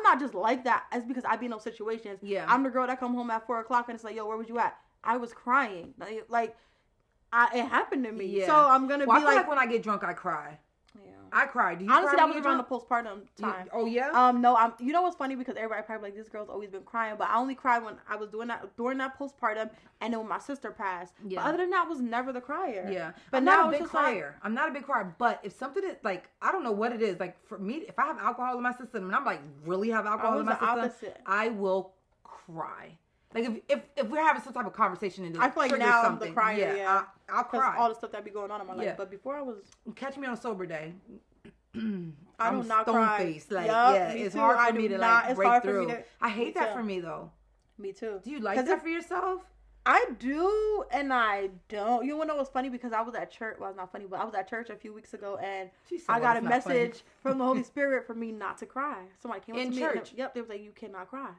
[SPEAKER 2] not just like that. It's because I be in those situations.
[SPEAKER 1] Yeah.
[SPEAKER 2] I'm the girl that come home at 4 o'clock and it's like, yo, where was you at? I was crying. Like it happened to me.
[SPEAKER 1] Yeah.
[SPEAKER 2] So I'm going to be
[SPEAKER 1] I feel
[SPEAKER 2] like...
[SPEAKER 1] when I get drunk, I cry.
[SPEAKER 2] Yeah.
[SPEAKER 1] I cry. Do you
[SPEAKER 2] Honestly,
[SPEAKER 1] cry
[SPEAKER 2] that was around the postpartum time.
[SPEAKER 1] Oh, yeah?
[SPEAKER 2] No, you know what's funny? Because everybody probably like, this girl's always been crying, but I only cried when I was during that postpartum and then when my sister passed.
[SPEAKER 1] Yeah.
[SPEAKER 2] But other than that, I was never the crier.
[SPEAKER 1] Yeah.
[SPEAKER 2] But
[SPEAKER 1] I'm
[SPEAKER 2] now
[SPEAKER 1] not a
[SPEAKER 2] it's
[SPEAKER 1] big
[SPEAKER 2] just
[SPEAKER 1] crier. I'm not a big crier. But if something is like, I don't know what it is. Like for me, if I have alcohol in my system and I'm like really have alcohol in my system,
[SPEAKER 2] opposite.
[SPEAKER 1] I will cry. Like if we're having some type of conversation and
[SPEAKER 2] I feel like now I'm the crier. Yeah.
[SPEAKER 1] I'll cry.
[SPEAKER 2] All the stuff that be going on in my life. But before I was...
[SPEAKER 1] Catch me on a sober day.
[SPEAKER 2] I do not
[SPEAKER 1] stone
[SPEAKER 2] cry.
[SPEAKER 1] Faced. Like, it's
[SPEAKER 2] too.
[SPEAKER 1] hard for me to like break through. I hate that for me though.
[SPEAKER 2] Me too.
[SPEAKER 1] Do you like that for yourself?
[SPEAKER 2] I do and I don't. You wanna know what's funny? Because I was at church. Well, it's not funny, but I was at church a few weeks ago and I got a message from the Holy Spirit for me not to cry. Somebody came up to me. Church? They was like, you cannot cry.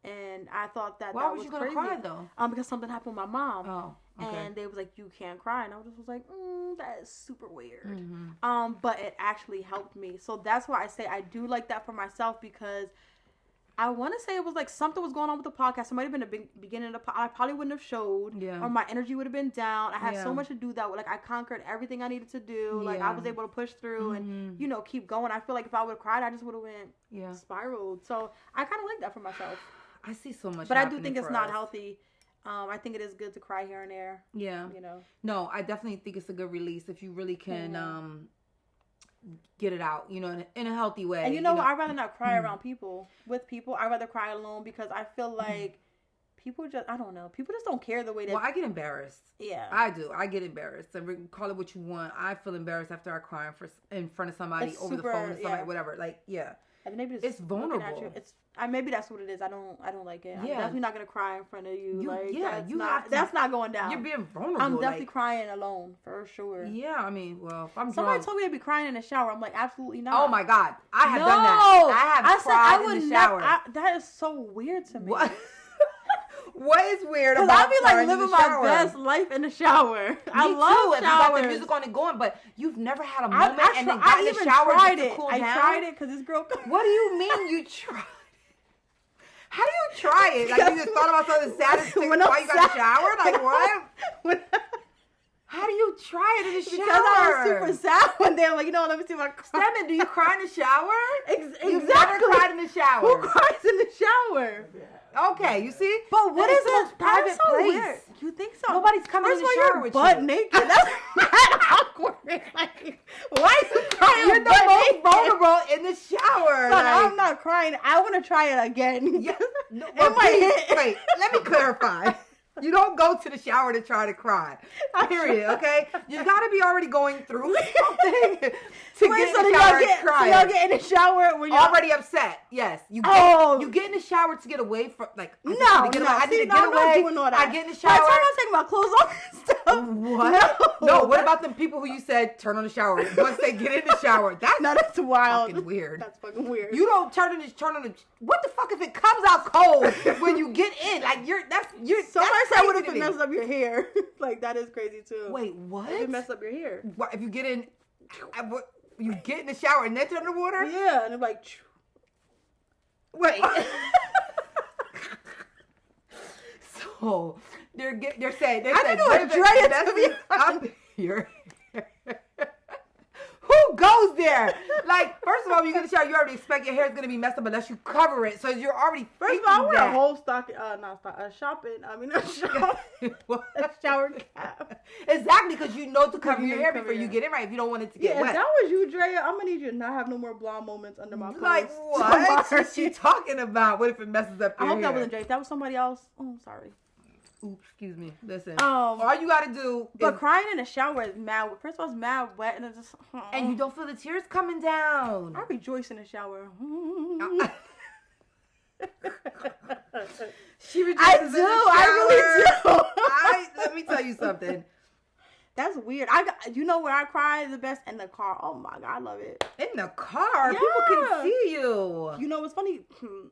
[SPEAKER 2] And I thought that
[SPEAKER 1] Why
[SPEAKER 2] that
[SPEAKER 1] was
[SPEAKER 2] was
[SPEAKER 1] you gonna
[SPEAKER 2] crazy.
[SPEAKER 1] cry though?
[SPEAKER 2] Because something happened with my mom.
[SPEAKER 1] Oh. Okay.
[SPEAKER 2] And they was like, you can't cry. And I just was like, that is super weird. Mm-hmm. But it actually helped me. So that's why I say I do like that for myself because I want to say it was like something was going on with the podcast. It might have been the beginning of the I probably wouldn't have showed.
[SPEAKER 1] Yeah.
[SPEAKER 2] Or my energy would have been down. I had so much to do that. Like I conquered everything I needed to do. Like I was able to push through and, keep going. I feel like if I would have cried, I just would have went spiraled. So I kind of like that for myself.
[SPEAKER 1] I see so much.
[SPEAKER 2] But I do think it's not healthy. I think it is good to cry here and there. Yeah.
[SPEAKER 1] No, I definitely think it's a good release if you really can get it out, in a healthy way.
[SPEAKER 2] And I'd rather not cry around people. With people, I'd rather cry alone because I feel like people just, I don't know, people just don't care the way that...
[SPEAKER 1] Well, I get embarrassed.
[SPEAKER 2] Yeah.
[SPEAKER 1] I do. I get embarrassed. And call it what you want. I feel embarrassed after I cry in front of somebody over the phone, somebody, whatever. Like, yeah.
[SPEAKER 2] And maybe
[SPEAKER 1] it's vulnerable.
[SPEAKER 2] Maybe that's what it is. I don't like it. I'm definitely not gonna cry in front of you. That's not going down.
[SPEAKER 1] You're being vulnerable.
[SPEAKER 2] I'm definitely crying alone for sure.
[SPEAKER 1] Yeah, I mean, well, if I'm
[SPEAKER 2] somebody
[SPEAKER 1] drunk,
[SPEAKER 2] told me to be crying in the shower. I'm like, absolutely not.
[SPEAKER 1] Oh my god, I have done that. I have cried in the shower.
[SPEAKER 2] That is so weird to me.
[SPEAKER 1] What? What is weird about
[SPEAKER 2] I be like living my best life in the shower. I love showers.
[SPEAKER 1] If you got the music on and going, but you've never had a moment and then got in the shower to cool down.
[SPEAKER 2] I tried it because this girl.
[SPEAKER 1] What do you mean you tried? How do you try it? Like you just thought about something saddest thing while you got in the shower? Like what? How do you try it in the shower?
[SPEAKER 2] Because I was super sad one day. I'm like, let me see my cry.
[SPEAKER 1] Stedman, do you cry in the shower?
[SPEAKER 2] Exactly.
[SPEAKER 1] You've never cried in the shower.
[SPEAKER 2] Who cries in the shower?
[SPEAKER 1] Okay, you see?
[SPEAKER 2] But what is
[SPEAKER 1] this private
[SPEAKER 2] so
[SPEAKER 1] place?
[SPEAKER 2] Weird. You think so?
[SPEAKER 1] Nobody's coming in the shower with you.
[SPEAKER 2] Butt naked. That's awkward. Like, why are you crying?
[SPEAKER 1] You're the most vulnerable in the shower.
[SPEAKER 2] But I'm not crying. I want to try it again.
[SPEAKER 1] Yeah. No, wait, let me clarify. You don't go to the shower to try to cry. Period. Okay? You got to be already going through something to get in the shower and cry.
[SPEAKER 2] So y'all get in the shower when you're
[SPEAKER 1] already upset. Yes. You get in the shower to get away from I need to get away. I get in the shower.
[SPEAKER 2] By the time I'm taking my clothes off and stuff.
[SPEAKER 1] What? No. What about them people who you said turn on the shower once they get in the shower? That's
[SPEAKER 2] wild.
[SPEAKER 1] Fucking weird.
[SPEAKER 2] That's fucking weird.
[SPEAKER 1] You don't turn on the. What the fuck if it comes out cold when you get in? Like you're.
[SPEAKER 2] Somebody said, what if it messes up your hair? Like that is crazy too.
[SPEAKER 1] Wait, what?
[SPEAKER 2] If it messes up your hair.
[SPEAKER 1] What if you get in? You get in the shower and then turn the water?
[SPEAKER 2] Yeah, and I'm like.
[SPEAKER 1] Wait. So they're saying
[SPEAKER 2] I didn't know what Drea to be
[SPEAKER 1] up here. Who goes there? Like, first of all, when you get in the shower, you already expect your hair is going to be messed up unless you cover it. So you're already
[SPEAKER 2] first of all, I wear a whole a shower cap.
[SPEAKER 1] Exactly, because you know to cover your hair before you get in right if you don't want it to get wet.
[SPEAKER 2] If that was you, Drea, I'm going to need you to not have no more blonde moments under my clothes.
[SPEAKER 1] Like, what is she talking about? What if it messes up your hair?
[SPEAKER 2] I hope that wasn't Drea. If that was somebody else, sorry.
[SPEAKER 1] Oops, excuse me. Listen. All you gotta do
[SPEAKER 2] But crying in the shower is mad. First of all, it's mad wet and it's just
[SPEAKER 1] and you don't feel the tears coming down.
[SPEAKER 2] I rejoice in the shower.
[SPEAKER 1] She rejoices in the shower.
[SPEAKER 2] I really do.
[SPEAKER 1] Let me tell you something.
[SPEAKER 2] That's weird. You know where I cry the best? In the car. Oh my God, I love it.
[SPEAKER 1] In the car?
[SPEAKER 2] Yeah.
[SPEAKER 1] People can see you.
[SPEAKER 2] You know what's funny?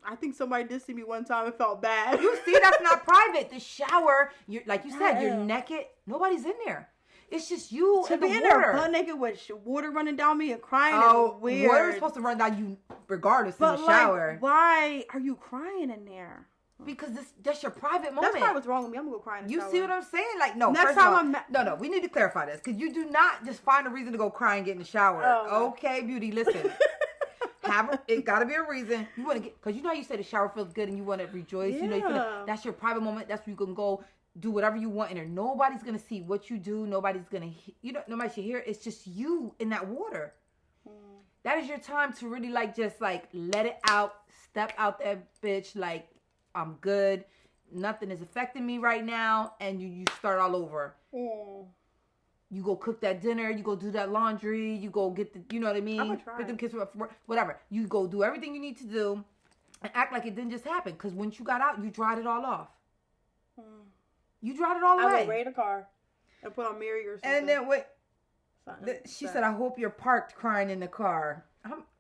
[SPEAKER 2] I think somebody did see me one time and felt bad.
[SPEAKER 1] You see, that's not private. The shower, like you said, you're
[SPEAKER 2] Yeah.
[SPEAKER 1] naked. Nobody's in there. It's just you
[SPEAKER 2] To
[SPEAKER 1] and the
[SPEAKER 2] be in
[SPEAKER 1] water.
[SPEAKER 2] there butt naked with water running down me and crying
[SPEAKER 1] Oh,
[SPEAKER 2] is weird.
[SPEAKER 1] water's supposed to run down you regardless
[SPEAKER 2] but
[SPEAKER 1] in the shower.
[SPEAKER 2] like, why are you crying in there?
[SPEAKER 1] Because that's your private moment.
[SPEAKER 2] That's probably what's wrong with me. I'm gonna go cry in the
[SPEAKER 1] You
[SPEAKER 2] shower.
[SPEAKER 1] see what I'm saying? Like, no.
[SPEAKER 2] Next
[SPEAKER 1] first
[SPEAKER 2] time
[SPEAKER 1] of all, no. We need to clarify this because you do not just find a reason to go cry and get in the shower.
[SPEAKER 2] Oh.
[SPEAKER 1] Okay, beauty. Listen, it got to be a reason. You want to get because you know how you say the shower feels good and you want to rejoice.
[SPEAKER 2] Yeah.
[SPEAKER 1] You know, that's your private moment. That's where you can go do whatever you want in there. Nobody's gonna see what you do. Nobody's gonna, nobody should hear. It's just you in that water. That is your time to really like just like let it out, step out that bitch. Like I'm good. Nothing is affecting me right now, and you start all over. You go cook that dinner, you go do that laundry, you go get the, you know what I mean?
[SPEAKER 2] I'm gonna try.
[SPEAKER 1] Pick them kids up for work, whatever. You go do everything you need to do, and act like it didn't just happen. Because once you got out, you dried it all off. You dried it all away.
[SPEAKER 2] I would raid a car and put on Mary or something.
[SPEAKER 1] And then wait,
[SPEAKER 2] Something.
[SPEAKER 1] she said, "I hope you're parked crying in the car."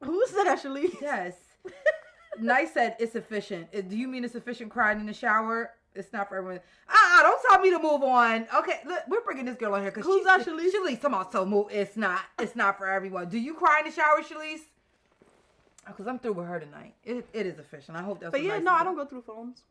[SPEAKER 2] Who said that, Shalice?
[SPEAKER 1] Yes. Nice said it's efficient. Do you mean it's efficient crying in the shower? It's not for everyone. Don't tell me to move on. Okay, look, we're bringing this girl on here because
[SPEAKER 2] Who's that, Shalice?
[SPEAKER 1] Shalice, come on, so move. It's not for everyone. Do you cry in the shower, Shalice? Because I'm through with her tonight. It is efficient. I hope that's.
[SPEAKER 2] But yeah,
[SPEAKER 1] nice
[SPEAKER 2] no, I don't go through phones.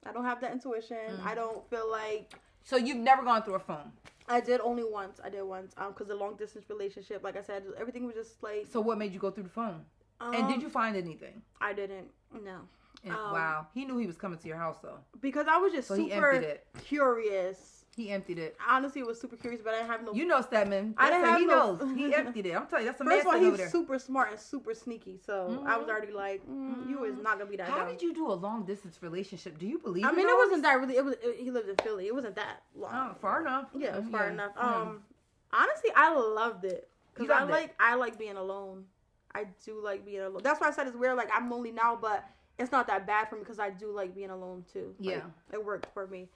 [SPEAKER 2] I don't have that intuition. I don't feel like.
[SPEAKER 1] So you've never gone through a phone.
[SPEAKER 2] I did only once. I did once. Because the long distance relationship, like I said, everything was just like.
[SPEAKER 1] So what made you go through the phone? And did you find anything?
[SPEAKER 2] I didn't. No.
[SPEAKER 1] Wow, he knew he was coming to your house though.
[SPEAKER 2] Because I was just super curious.
[SPEAKER 1] He emptied it.
[SPEAKER 2] Honestly, it was super curious, but I didn't have no.
[SPEAKER 1] You know, Stedman.
[SPEAKER 2] I didn't have
[SPEAKER 1] he
[SPEAKER 2] no.
[SPEAKER 1] knows. He emptied it. I'm telling you, that's a
[SPEAKER 2] First
[SPEAKER 1] man
[SPEAKER 2] of all,
[SPEAKER 1] over there.
[SPEAKER 2] he's super smart and super sneaky, so I was already like, you is not gonna be that.
[SPEAKER 1] How
[SPEAKER 2] dumb.
[SPEAKER 1] did you do a long distance relationship? Do you believe?
[SPEAKER 2] I mean,
[SPEAKER 1] in
[SPEAKER 2] it
[SPEAKER 1] those?
[SPEAKER 2] wasn't that really. He lived in Philly. It wasn't that long.
[SPEAKER 1] Oh, far enough.
[SPEAKER 2] Yeah, far enough.
[SPEAKER 1] Yeah.
[SPEAKER 2] Honestly, I loved it because
[SPEAKER 1] You loved it.
[SPEAKER 2] I like being alone. I do like being alone. That's why I said it's weird. Like I'm lonely now, but it's not that bad for me because I do like being alone too.
[SPEAKER 1] Yeah,
[SPEAKER 2] like, it worked for me.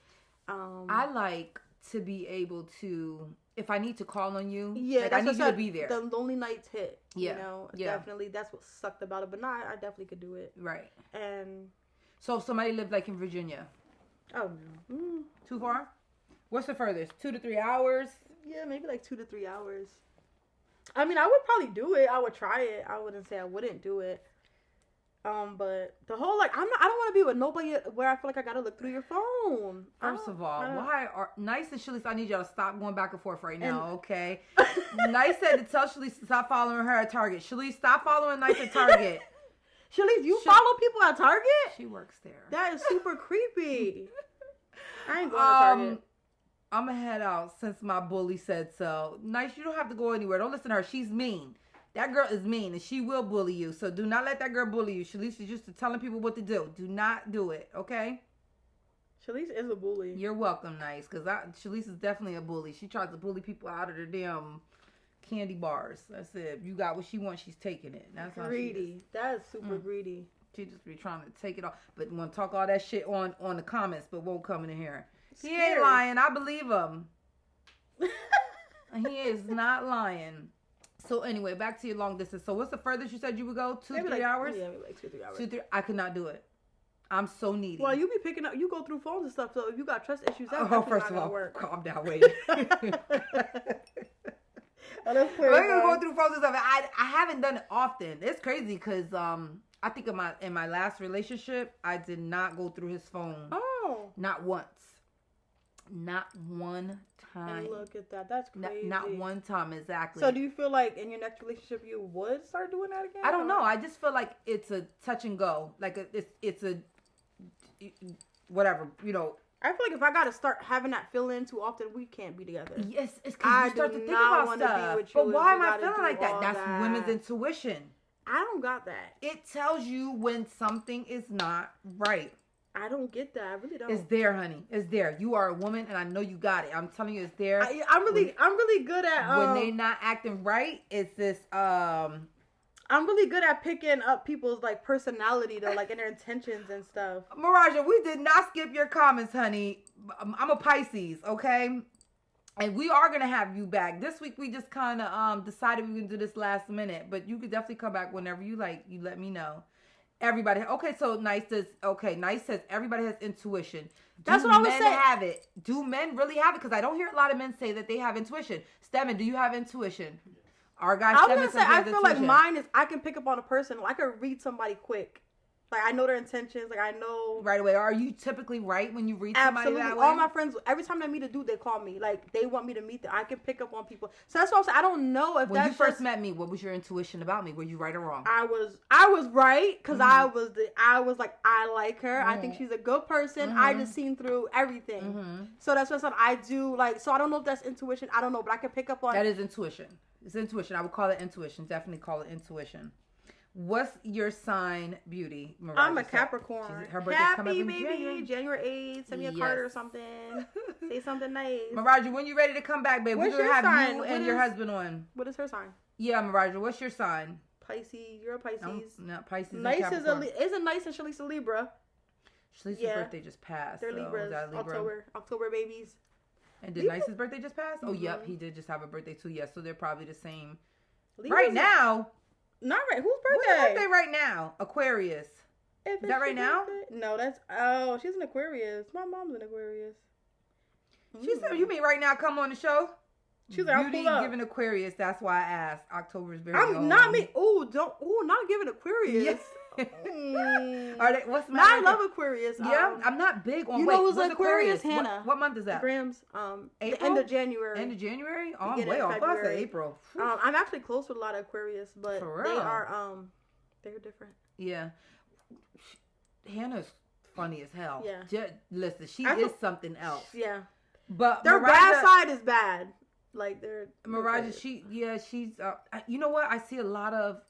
[SPEAKER 1] I like to be able to, if I need to call on you,
[SPEAKER 2] Yeah,
[SPEAKER 1] like,
[SPEAKER 2] that's
[SPEAKER 1] I
[SPEAKER 2] what
[SPEAKER 1] need you
[SPEAKER 2] said,
[SPEAKER 1] to be there.
[SPEAKER 2] The lonely nights hit.
[SPEAKER 1] Yeah,
[SPEAKER 2] You know,
[SPEAKER 1] yeah.
[SPEAKER 2] definitely. That's what sucked about it. But no, I definitely could do it.
[SPEAKER 1] Right.
[SPEAKER 2] And
[SPEAKER 1] So if somebody lived like in Virginia,
[SPEAKER 2] oh no,
[SPEAKER 1] too far? What's the furthest? 2 to 3 hours?
[SPEAKER 2] yeah, maybe like 2 to 3 hours. I mean, I would probably do it. I would try it. I wouldn't say I wouldn't do it. But the whole like I don't want to be with nobody where I feel like I gotta look through your phone.
[SPEAKER 1] First of all, why are Nice and Shalice? I need y'all to stop going back and forth right now,
[SPEAKER 2] And-
[SPEAKER 1] okay? Nice said to tell Shalice to stop following her at Target. Shalice, stop following Nice at Target.
[SPEAKER 2] Shalice, you follow people at Target?
[SPEAKER 1] She works there.
[SPEAKER 2] That is super creepy. I ain't going to Target.
[SPEAKER 1] I'm gonna head out since my bully said so. Nice, you don't have to go anywhere. Don't listen to her. She's mean. That girl is mean and she will bully you. So do not let that girl bully you. Shalice is just telling people what to do. Do not do it, okay?
[SPEAKER 2] Shalice is a bully.
[SPEAKER 1] You're welcome, Nice, because Shalice is definitely a bully. She tries to bully people out of their damn candy bars. That's it. If you got what she wants, she's taking it. That's how she is.
[SPEAKER 2] Greedy. That is super greedy.
[SPEAKER 1] She just be trying to take it off, but want to talk all that shit on the comments, but won't come in here. He ain't lying. I believe him. He is not lying. So anyway, back to your long distance. So what's the furthest you said you would go? 2 to 3 hours?
[SPEAKER 2] Yeah, maybe like 2 3 hours.
[SPEAKER 1] 2 3. I could not do it. I'm so needy.
[SPEAKER 2] Well, you be picking up. You go through phones and stuff. So if you got trust issues, that's
[SPEAKER 1] first of all,
[SPEAKER 2] work.
[SPEAKER 1] calm down, wait.
[SPEAKER 2] Oh, that's
[SPEAKER 1] We're gonna go through phones and stuff. I haven't done it often. It's crazy because I think in my last relationship, I did not go through his phone.
[SPEAKER 2] Oh,
[SPEAKER 1] Not once. Not one time.
[SPEAKER 2] and look at that. That's crazy.
[SPEAKER 1] Not one time, exactly.
[SPEAKER 2] So do you feel like in your next relationship you would start doing that again?
[SPEAKER 1] I don't know. I just feel like it's a touch and go. Like it's a whatever, you know.
[SPEAKER 2] I feel like if I gotta start having that feeling too often, we can't be together.
[SPEAKER 1] Yes, it's because you start to think about stuff.
[SPEAKER 2] With you
[SPEAKER 1] But why
[SPEAKER 2] if
[SPEAKER 1] am
[SPEAKER 2] we
[SPEAKER 1] I
[SPEAKER 2] gotta
[SPEAKER 1] feeling
[SPEAKER 2] do
[SPEAKER 1] like that?
[SPEAKER 2] all
[SPEAKER 1] That's
[SPEAKER 2] that.
[SPEAKER 1] women's intuition.
[SPEAKER 2] I don't got that.
[SPEAKER 1] It tells you when something is not right.
[SPEAKER 2] I don't get that. I really don't.
[SPEAKER 1] It's there, honey. It's there. You are a woman, and I know you got it. I'm telling you, it's there.
[SPEAKER 2] I'm really good at
[SPEAKER 1] when they not acting right. It's this.
[SPEAKER 2] I'm really good at picking up people's like personality though, like in their intentions and stuff.
[SPEAKER 1] Maraja, we did not skip your comments, honey. I'm a Pisces, okay? And we are gonna have you back. This week we just kind of decided we were gonna do this last minute, but you could definitely come back whenever you like. You let me know. Everybody, okay. So Nice says everybody has intuition.
[SPEAKER 2] That's what I was
[SPEAKER 1] saying. Do men have it? Do men really have it? Because I don't hear a lot of men say that they have intuition. Steven, do you have intuition? Our guy.
[SPEAKER 2] I was gonna say I feel like mine is I can pick up on a person. I can read somebody quick. Like, I know their intentions. Like, I know.
[SPEAKER 1] Right away. Are you typically right when you read somebody
[SPEAKER 2] Absolutely.
[SPEAKER 1] that way?
[SPEAKER 2] All my friends, every time they meet a dude, they call me. Like, they want me to meet them. I can pick up on people. So that's what I'm saying. I don't know if
[SPEAKER 1] when you first met me, what was your intuition about me? Were you right or wrong?
[SPEAKER 2] I was right because I was like, I like her. I think she's a good person. I just seen through everything. So that's what I do. Like, so I don't know if that's intuition. I don't know, but I can pick up on.
[SPEAKER 1] That is intuition. It's intuition. I would call it intuition. Definitely call it intuition. What's your sign, Beauty?
[SPEAKER 2] Mirage I'm a Capricorn. Her birthday's coming up in January 8th. Send me a card or something. Say something nice.
[SPEAKER 1] Mirage, when you ready to come back, babe, we're going to have sign? You and your husband on.
[SPEAKER 2] What is her sign?
[SPEAKER 1] Yeah, Mirage, what's your sign?
[SPEAKER 2] Pisces. You're a Pisces.
[SPEAKER 1] No, Pisces
[SPEAKER 2] Nice isn't Nice and Shalice a Libra.
[SPEAKER 1] Shalice's birthday just passed.
[SPEAKER 2] They're Libras. October babies.
[SPEAKER 1] And did Nice's birthday just pass? Oh, yep. He did just have a birthday too. Yes, so they're probably the same. Libras right now.
[SPEAKER 2] Not right. Whose birthday?
[SPEAKER 1] Whose birthday right now? Aquarius. Is that right now?
[SPEAKER 2] No, she's an Aquarius. My mom's an Aquarius.
[SPEAKER 1] She said, "You mean right now? Come on the show."
[SPEAKER 2] She's like,
[SPEAKER 1] Beauty giving Aquarius. That's why I asked. October is very.
[SPEAKER 2] I'm not me. Not giving Aquarius.
[SPEAKER 1] Yeah. Are they? What's my?
[SPEAKER 2] I love Aquarius.
[SPEAKER 1] Yeah, I'm not big on.
[SPEAKER 2] You know who's Aquarius? Hannah.
[SPEAKER 1] What month is that?
[SPEAKER 2] Grams.
[SPEAKER 1] April?
[SPEAKER 2] The end of January.
[SPEAKER 1] End of January. Oh, I'm way off. I said April.
[SPEAKER 2] I'm actually close with a lot of Aquarius, but they are they're different.
[SPEAKER 1] Yeah. Hannah's funny as hell.
[SPEAKER 2] Yeah.
[SPEAKER 1] Listen, she is something else.
[SPEAKER 2] Yeah.
[SPEAKER 1] But
[SPEAKER 2] their bad side is bad. Like
[SPEAKER 1] Mirage, she's you know what? I see a lot of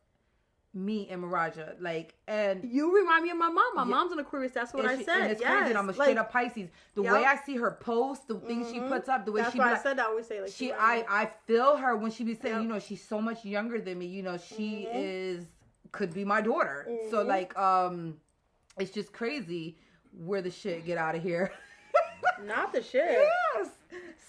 [SPEAKER 1] me and Miraja, like, and
[SPEAKER 2] you remind me of my mom. My mom's an Aquarius. That's what I said.
[SPEAKER 1] And it's crazy. And I'm a straight up Pisces. The way I see her post, the things she puts up, the way
[SPEAKER 2] that's
[SPEAKER 1] she.
[SPEAKER 2] That's why I said that. I always say like
[SPEAKER 1] I feel her when she be saying, you know, she's so much younger than me. You know, she could be my daughter. So like, it's just crazy where the shit get out of here.
[SPEAKER 2] Not the shit.
[SPEAKER 1] Yes.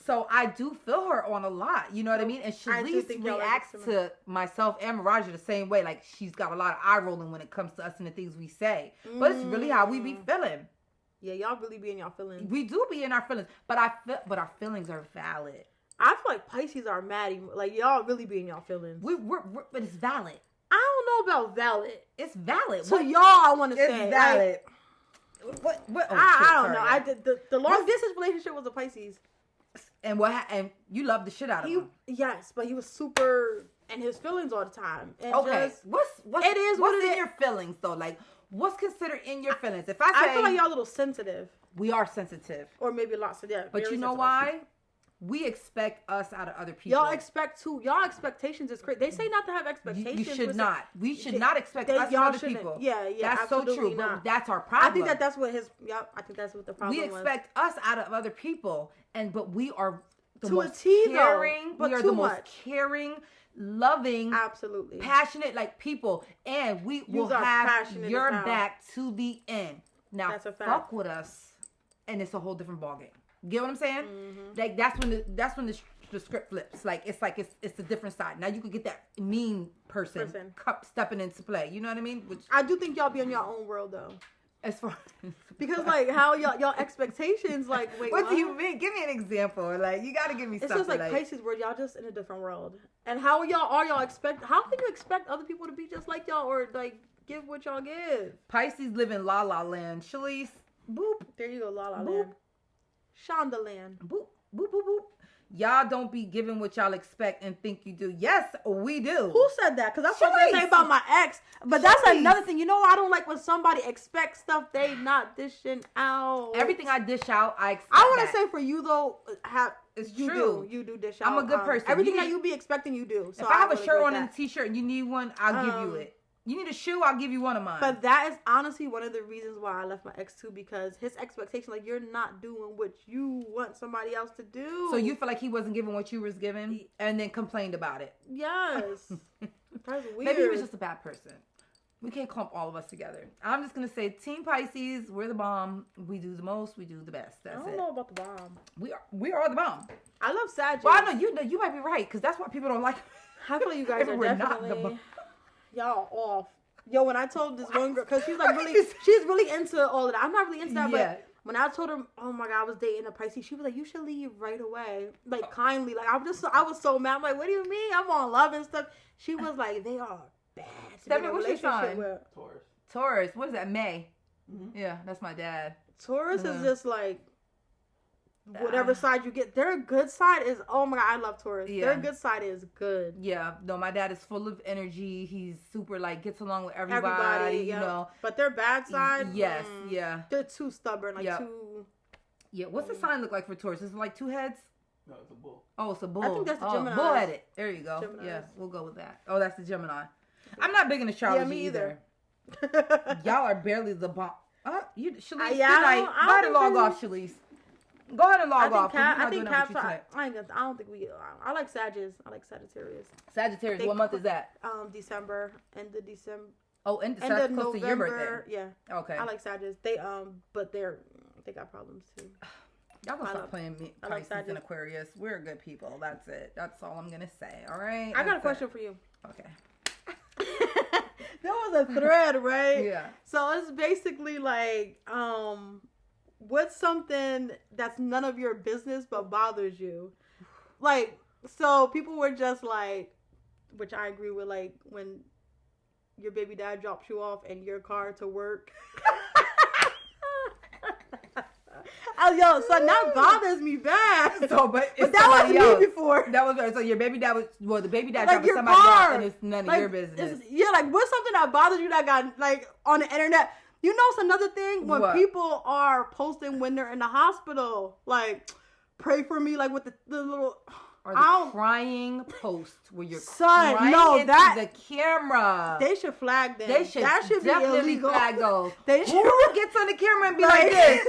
[SPEAKER 1] So I do feel her on a lot, you know what I mean? And Shalice reacts to myself and Miraja the same way. Like, she's got a lot of eye rolling when it comes to us and the things we say. But it's really how we be feeling.
[SPEAKER 2] Yeah, y'all really be in y'all feelings.
[SPEAKER 1] We do be in our feelings, but our feelings are valid.
[SPEAKER 2] I feel like Pisces are mad. Like, y'all really be in y'all feelings.
[SPEAKER 1] But it's valid.
[SPEAKER 2] I don't know about valid.
[SPEAKER 1] It's valid.
[SPEAKER 2] So y'all, I want to say
[SPEAKER 1] it's valid.
[SPEAKER 2] Like, what? I don't know. I did the long distance relationship was a Pisces.
[SPEAKER 1] And and you loved the shit out of him.
[SPEAKER 2] Yes, but he was super in his feelings all the time. And
[SPEAKER 1] okay, what's in your feelings though? Like, what's considered in your feelings? If I
[SPEAKER 2] feel like y'all a little sensitive.
[SPEAKER 1] We are sensitive,
[SPEAKER 2] or maybe lots of
[SPEAKER 1] But you know why? We expect us out of other people.
[SPEAKER 2] Y'all expect too. Y'all expectations is crazy. They say not to have expectations.
[SPEAKER 1] You should not. We should not expect us from other people.
[SPEAKER 2] Yeah,
[SPEAKER 1] that's so true. But that's our problem.
[SPEAKER 2] I think that's what I think that's what the problem
[SPEAKER 1] was. We expect us out of other people, but we are the
[SPEAKER 2] to
[SPEAKER 1] most
[SPEAKER 2] a T,
[SPEAKER 1] caring.
[SPEAKER 2] But
[SPEAKER 1] we are the most caring, loving,
[SPEAKER 2] absolutely
[SPEAKER 1] passionate like people, and we will have your back to the end. Now, fuck with us, and it's a whole different ballgame. Get what I'm saying? Mm-hmm. Like that's when the script flips. Like it's a different side. Now you could get that mean person stepping into play. You know what I mean? Which
[SPEAKER 2] I do think y'all be in your own world though.
[SPEAKER 1] As far
[SPEAKER 2] because like how y'all expectations like wait
[SPEAKER 1] what do you mean? Give me an example. Like you got to give me something.
[SPEAKER 2] It's just like Pisces where y'all just in a different world. And how y'all expect? How can you expect other people to be just like y'all or like give what y'all give?
[SPEAKER 1] Pisces live in la la land. Shalice, boop.
[SPEAKER 2] There you go, la la land. Shondaland.
[SPEAKER 1] Boop, boop, boop, boop. Y'all don't be giving what y'all expect and think you do. Yes, we do.
[SPEAKER 2] Who said that? Because that's what I say about my ex. But that's another thing. You know, I don't like when somebody expects stuff they not dishing out.
[SPEAKER 1] Everything I dish out, I expect.
[SPEAKER 2] I want to say for you though,
[SPEAKER 1] it's true.
[SPEAKER 2] You do dish out.
[SPEAKER 1] I'm a good person.
[SPEAKER 2] Everything that you be expecting, you do.
[SPEAKER 1] So if I have a shirt on and a t-shirt and you need one, I'll give you it. You need a shoe, I'll give you one of mine.
[SPEAKER 2] But that is honestly one of the reasons why I left my ex too, because his expectation, like, you're not doing what you want somebody else to do.
[SPEAKER 1] So you feel like he wasn't giving what you was giving and then complained about it?
[SPEAKER 2] Yes. That's weird.
[SPEAKER 1] Maybe he was just a bad person. We can't clump all of us together. I'm just gonna say, Team Pisces, we're the bomb. We do the most. We do the best. That's it.
[SPEAKER 2] I don't know about the bomb.
[SPEAKER 1] We are the bomb.
[SPEAKER 2] I love Sagittarius.
[SPEAKER 1] Well, I know you might be right because that's why people don't like.
[SPEAKER 2] I feel like you guys are
[SPEAKER 1] We're not
[SPEAKER 2] definitely
[SPEAKER 1] the bomb.
[SPEAKER 2] y'all off. Yo, when I told this one girl, because she's like she's really into all of that. I'm not really into that, but when I told her, oh my God, I was dating a Pisces, she was like, you should leave right away, like kindly. Like I was so mad. I'm like, what do you mean? I'm on love and stuff. She was like, they are bad.
[SPEAKER 1] Stephanie, what's your sign?
[SPEAKER 3] Taurus.
[SPEAKER 1] Taurus. What is that? May. Mm-hmm. Yeah, that's my dad.
[SPEAKER 2] Taurus is just like whatever side you get. Their good side is, oh my God, I love Taurus. Yeah. Their good side is good.
[SPEAKER 1] Yeah, no, my dad is full of energy. He's super, like, gets along with everybody, you know.
[SPEAKER 2] But their bad side,
[SPEAKER 1] yes, yeah.
[SPEAKER 2] They're too stubborn, like too.
[SPEAKER 1] Yeah, what's the sign look like for Taurus? Is it like 2 heads?
[SPEAKER 3] No, it's a bull.
[SPEAKER 1] Oh, it's a bull.
[SPEAKER 2] I think that's the Gemini.
[SPEAKER 1] Bull-headed. There you go.
[SPEAKER 2] Geminis.
[SPEAKER 1] Yeah, we'll go with that. Oh, that's the Gemini. I'm not big in astrology
[SPEAKER 2] me either.
[SPEAKER 1] Y'all are barely the bomb. Shalice, good
[SPEAKER 2] I
[SPEAKER 1] night. Go ahead and log off, Shalice. Go ahead and log off.
[SPEAKER 2] I think Caps. I don't think we. I like Sagittarius. I like Sagittarius.
[SPEAKER 1] Sagittarius. What month is that?
[SPEAKER 2] December. End of December.
[SPEAKER 1] Oh, so that's close to your birthday.
[SPEAKER 2] Yeah.
[SPEAKER 1] Okay.
[SPEAKER 2] I like Sagittarius. But they got problems too.
[SPEAKER 1] Y'all gonna stop playing me, Pisces and Aquarius. We're good people. That's it. That's all I'm gonna say. All right.
[SPEAKER 2] I got a question for you.
[SPEAKER 1] Okay.
[SPEAKER 2] There was a thread, right?
[SPEAKER 1] Yeah.
[SPEAKER 2] So it's basically like, what's something that's none of your business but bothers you? Like, so people were just like, which I agree with, like when your baby dad drops you off in your car to work. Yo, so that bothers me bad.
[SPEAKER 1] So, but
[SPEAKER 2] that was me before.
[SPEAKER 1] That was so your baby dad the baby dad
[SPEAKER 2] like
[SPEAKER 1] dropping somebody off, and it's none of your business.
[SPEAKER 2] Like what's something that bothers you that got like on the internet? You know, it's another thing when people are posting when they're in the hospital, like pray for me, like with the little.
[SPEAKER 1] Or the crying post where you're crying into the camera.
[SPEAKER 2] They should flag them.
[SPEAKER 1] That should definitely be flag those.
[SPEAKER 2] Who
[SPEAKER 1] gets on the camera and be like this?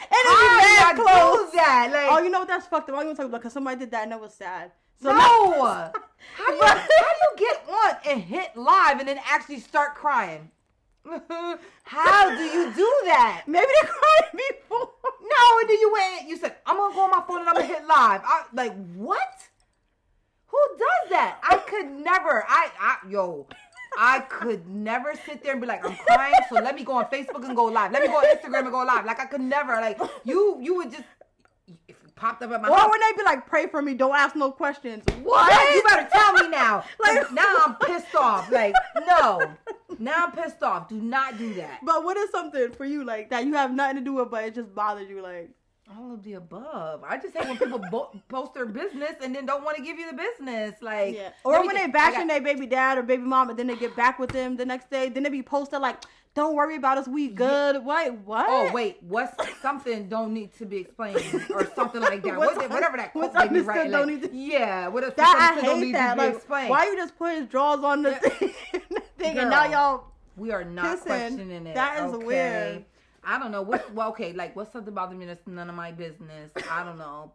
[SPEAKER 2] And it's close.
[SPEAKER 1] That. Like,
[SPEAKER 2] oh, you know what? That's fucked up. I'm gonna talk about because somebody did that and it was sad. So
[SPEAKER 1] no. How do you get on and hit live and then actually start crying? How do you do that?
[SPEAKER 2] Maybe they cried before.
[SPEAKER 1] No, and then you went. You said, "I'm gonna go on my phone and I'm gonna hit live." What? Who does that? I could never. I could never sit there and be like, I'm crying, so let me go on Facebook and go live. Let me go on Instagram and go live. Like, I could never. Like, you would just, if it popped up at my house.
[SPEAKER 2] Or when they be like, pray for me, don't ask no questions.
[SPEAKER 1] What? You better tell me now. Like, now I'm pissed off. Like, no. Now I'm pissed off. Do not do that.
[SPEAKER 2] But what is something for you, like, that you have nothing to do with, but it just bothers you, like?
[SPEAKER 1] All of the above. I just hate when people post their business and then don't want to give you the business. Like,
[SPEAKER 2] yeah. Or when they bashing their baby dad or baby mom and then they get back with them the next day, then they be posted like, don't worry about us, we good. Wait, what?
[SPEAKER 1] Oh, wait. What's something don't need to be explained or something like that. Whatever that quote they be writing. Like, yeah. What if
[SPEAKER 2] that, I hate
[SPEAKER 1] don't need
[SPEAKER 2] that.
[SPEAKER 1] to be
[SPEAKER 2] like,
[SPEAKER 1] explained?
[SPEAKER 2] Why you just put his drawers on the thing
[SPEAKER 1] Girl,
[SPEAKER 2] and now y'all
[SPEAKER 1] we are not questioning it.
[SPEAKER 2] That is weird.
[SPEAKER 1] I don't know. What's something bothering me that's none of my business? I don't know.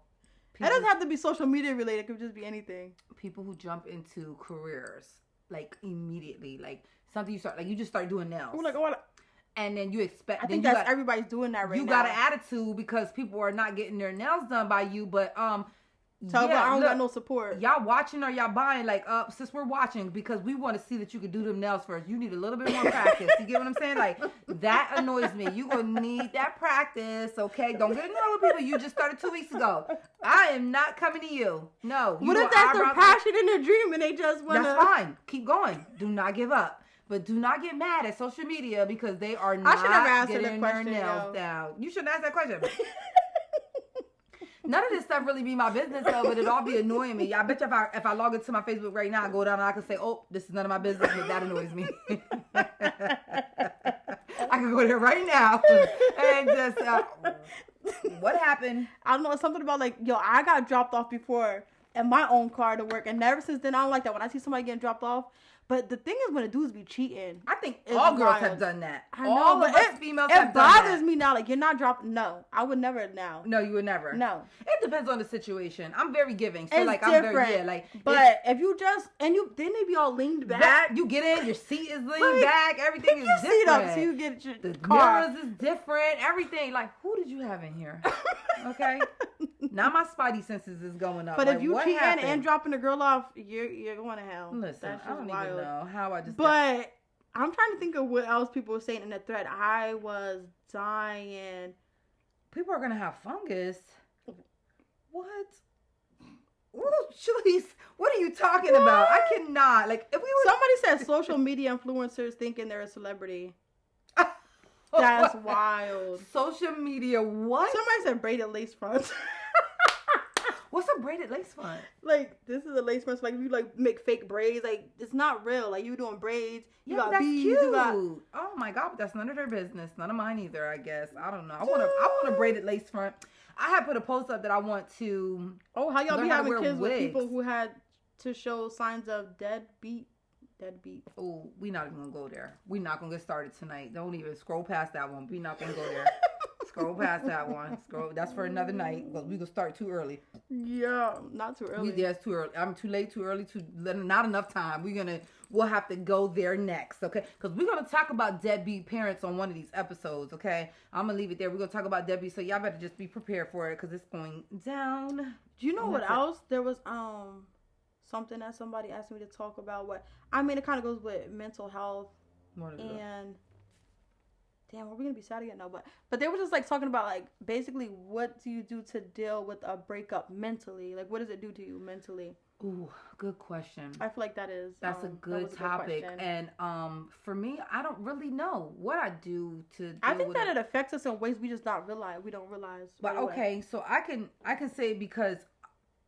[SPEAKER 2] It doesn't have to be social media related. It could just be anything.
[SPEAKER 1] People who jump into careers, like, immediately. Like, something you just start doing nails.
[SPEAKER 2] Like, oh,
[SPEAKER 1] and then you expect...
[SPEAKER 2] I think that's everybody's doing that right now.
[SPEAKER 1] You got an attitude because people are not getting their nails done by you, but...
[SPEAKER 2] I don't got no support.
[SPEAKER 1] Y'all watching or y'all buying? Like, since we're watching, because we want to see that you can do them nails first. You need a little bit more practice. You get what I'm saying? Like, that annoys me. You gonna need that practice, okay? Don't get annoyed with people you just started 2 weeks ago. I am not coming to you. No.
[SPEAKER 2] What if that's their passion and their dream and they just want to...
[SPEAKER 1] That's fine. Keep going. Do not give up. But do not get mad at social media because they are not getting their nails down. You shouldn't ask that question. None of this stuff really be my business though, but it all be annoying me. I bet you if I log into my Facebook right now, I go down and I can say, oh, this is none of my business, but that annoys me. I can go there right now and just, what happened?
[SPEAKER 2] I don't know, something about like, I got dropped off before in my own car to work, and ever since then, I don't like that when I see somebody getting dropped off. But the thing is, when the dudes be cheating,
[SPEAKER 1] I think all girls have done that.
[SPEAKER 2] I know.
[SPEAKER 1] All of us females have done that.
[SPEAKER 2] It bothers me now. Like, you're not dropping. No, I would never now.
[SPEAKER 1] No, you would never.
[SPEAKER 2] No.
[SPEAKER 1] It depends on the situation. I'm very giving. So,
[SPEAKER 2] It's
[SPEAKER 1] like,
[SPEAKER 2] different.
[SPEAKER 1] I'm very, like.
[SPEAKER 2] But if you just, then they be all leaned back.
[SPEAKER 1] You get in, your seat is leaned back, everything is different.
[SPEAKER 2] Seat up so you get your
[SPEAKER 1] the
[SPEAKER 2] car.
[SPEAKER 1] mirrors is different, everything. Like, who did you have in here? Okay? Now my spidey senses is going up.
[SPEAKER 2] But
[SPEAKER 1] like,
[SPEAKER 2] if you
[SPEAKER 1] what
[SPEAKER 2] cheating
[SPEAKER 1] happened?
[SPEAKER 2] and dropping a girl off, you're going to hell.
[SPEAKER 1] Listen,
[SPEAKER 2] That's
[SPEAKER 1] I
[SPEAKER 2] just
[SPEAKER 1] don't
[SPEAKER 2] wild.
[SPEAKER 1] even know how I just.
[SPEAKER 2] But I'm trying to think of what else people were saying in the thread. I was dying.
[SPEAKER 1] People are gonna have fungus. What? Ooh, Shalice, what are you talking about? I cannot. Like, if we were...
[SPEAKER 2] Somebody said social media influencers thinking they're a celebrity. That's wild.
[SPEAKER 1] Social media, what?
[SPEAKER 2] Somebody said braided lace fronts.
[SPEAKER 1] What's a braided lace front?
[SPEAKER 2] Like, this is a lace front. So, like, if you like make fake braids, like, it's not real. Like, you doing braids. You got
[SPEAKER 1] that's
[SPEAKER 2] beads.
[SPEAKER 1] cute.
[SPEAKER 2] You got...
[SPEAKER 1] Oh my god, but that's none of their business. None of mine either. I guess I don't know. I want a braided lace front. I had put a post up that I want to.
[SPEAKER 2] Oh, how y'all be having kids
[SPEAKER 1] wigs.
[SPEAKER 2] with people who had to show signs of deadbeat?
[SPEAKER 1] Oh, we not even gonna go there. We not gonna get started tonight. Don't even scroll past that one. We not gonna go there. Scroll past that one. That's for another night because we gonna start too early.
[SPEAKER 2] Yeah, not too early.
[SPEAKER 1] Yeah, it's too early. I'm too late, too early, not enough time. We'll have to go there next, okay? Because we're gonna talk about deadbeat parents on one of these episodes, okay? I'm gonna leave it there. We're gonna talk about deadbeat, so y'all better just be prepared for it because it's going down.
[SPEAKER 2] Do you know what else? There was something that somebody asked me to talk about. It kind of goes with mental health.
[SPEAKER 1] What is
[SPEAKER 2] and damn, are we gonna be sad again? No, but they were just like talking about like basically what do you do to deal with a breakup mentally? Like, what does it do to you mentally?
[SPEAKER 1] Ooh, good question.
[SPEAKER 2] I feel like that's
[SPEAKER 1] a good topic. And for me, I don't really know what I do to.
[SPEAKER 2] I think that it affects us in ways we just don't realize.
[SPEAKER 1] But okay, so I can say because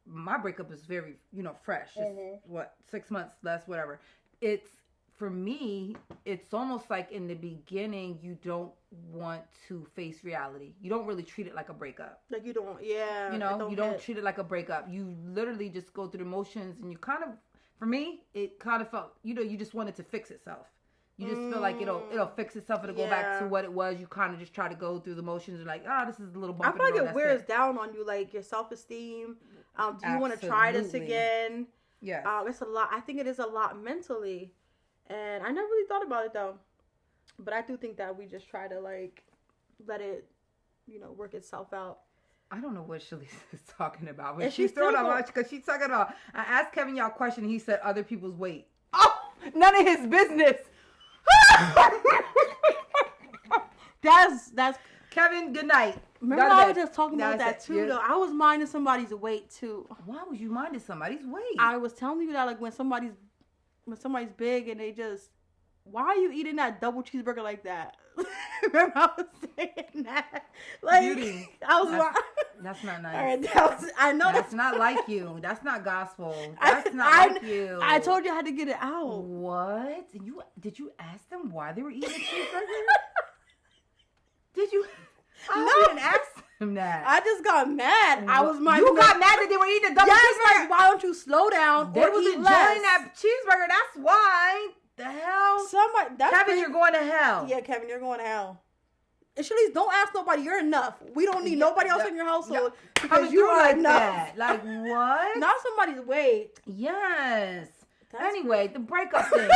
[SPEAKER 1] my breakup is very fresh. It's 6 months less, whatever. It's for me. It's almost like in the beginning you don't want to face reality. You don't really treat it like a breakup.
[SPEAKER 2] Like you don't, yeah.
[SPEAKER 1] You don't treat it like a breakup. You literally just go through the motions, and you kind of, for me, it kind of felt, you just want it to fix itself. You just feel like it'll fix itself. It'll go back to what it was. You kind of just try to go through the motions. You're like, this is a little bump.
[SPEAKER 2] I feel like it wears down on you, like your self-esteem. Do you want to try this again?
[SPEAKER 1] Yeah.
[SPEAKER 2] It's a lot. I think it is a lot mentally. And I never really thought about it though. But I do think that we just try to like let it, work itself out.
[SPEAKER 1] I don't know what Shalice is talking about. But she's throwing out much because she's talking about. I asked Kevin y'all a question and he said other people's weight. Oh, none of his business.
[SPEAKER 2] That's
[SPEAKER 1] Kevin, good night.
[SPEAKER 2] Remember I was just talking about that too though. I was minding somebody's weight too.
[SPEAKER 1] Why was you minding somebody's weight?
[SPEAKER 2] I was telling you that like when somebody's big and they just, why are you eating that double cheeseburger like that? Remember I was saying that? Like,
[SPEAKER 1] Beauty. That's not nice.
[SPEAKER 2] All right, I know
[SPEAKER 1] that's not like you. That's not gospel. That's not like you.
[SPEAKER 2] I told you I had to get it out.
[SPEAKER 1] What? Did you ask them why they were eating a cheeseburger? Did you? I didn't ask them that.
[SPEAKER 2] I just got mad. I was my.
[SPEAKER 1] You got mad that they were eating a double cheeseburger.
[SPEAKER 2] Like, why don't you slow down?
[SPEAKER 1] They was enjoying that cheeseburger. That's why. The hell? Kevin, you're going to hell.
[SPEAKER 2] Yeah, Kevin, you're going to hell. And Shalice, don't ask nobody. You're enough. We don't need nobody else in your household because you are
[SPEAKER 1] like
[SPEAKER 2] enough.
[SPEAKER 1] That. Like what?
[SPEAKER 2] Not somebody's weight.
[SPEAKER 1] Yes. Anyway, the breakup thing.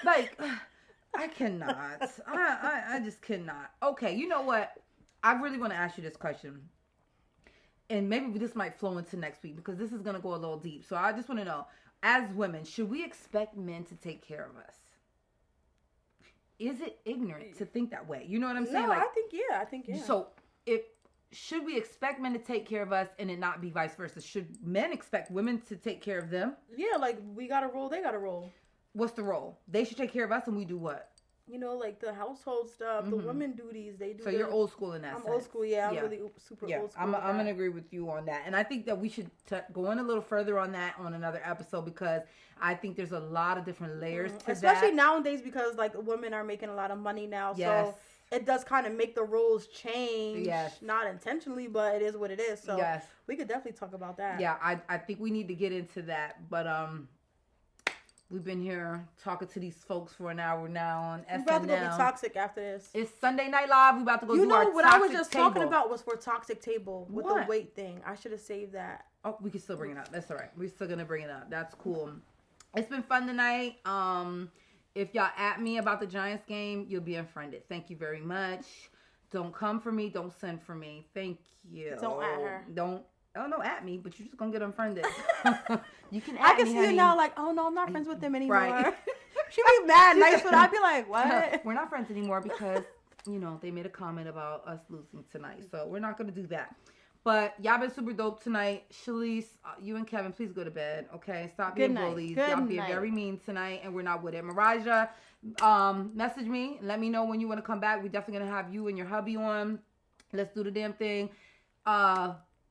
[SPEAKER 1] Like, I cannot. I just cannot. Okay, you know what? I really want to ask you this question. And maybe this might flow into next week because this is going to go a little deep. So I just want to know, as women, should we expect men to take care of us? Is it ignorant to think that way? You know what I'm saying?
[SPEAKER 2] No, I think yeah.
[SPEAKER 1] So should we expect men to take care of us and it not be vice versa? Should men expect women to take care of them?
[SPEAKER 2] Yeah, like we got to roll, they got to roll.
[SPEAKER 1] What's the role? They should take care of us and we do what?
[SPEAKER 2] Like the household stuff, the women duties, they do.
[SPEAKER 1] So you're old school in that sense.
[SPEAKER 2] I'm old school, yeah. I'm really super old school.
[SPEAKER 1] I'm going to agree with you on that. And I think that we should go in a little further on that on another episode because I think there's a lot of different layers to that.
[SPEAKER 2] Especially nowadays because like women are making a lot of money now. Yes. So it does kind of make the roles change. Yes. Not intentionally, but it is what it is. So we could definitely talk about that.
[SPEAKER 1] Yeah, I think we need to get into that. But We've been here talking to these folks for an hour now on SNL.
[SPEAKER 2] We're about to go be toxic after this.
[SPEAKER 1] It's Sunday Night Live. We about to go do our toxic table.
[SPEAKER 2] What I was just talking about was for toxic table with
[SPEAKER 1] what?
[SPEAKER 2] the weight thing. I should have saved that.
[SPEAKER 1] Oh, we can still bring it up. That's all right. We're still gonna bring it up. That's cool. It's been fun tonight. If y'all at me about the Giants game, you'll be unfriended. Thank you very much. Don't come for me. Don't send for me. Thank you.
[SPEAKER 2] Don't at her.
[SPEAKER 1] Don't. Oh no, at me, but you're just gonna get unfriended. You can.
[SPEAKER 2] I can see you now, like, oh no, I'm not friends with them anymore. Right. She'd be mad, nice, but I'd be like, what?
[SPEAKER 1] We're not friends anymore because they made a comment about us losing tonight, so we're not gonna do that. But y'all been super dope tonight. Shalice, you and Kevin, please go to bed, okay? Stop being bullies. Y'all being very mean tonight, and we're not with it. Maraja, message me and let me know when you want to come back. We're definitely gonna have you and your hubby on. Let's do the damn thing.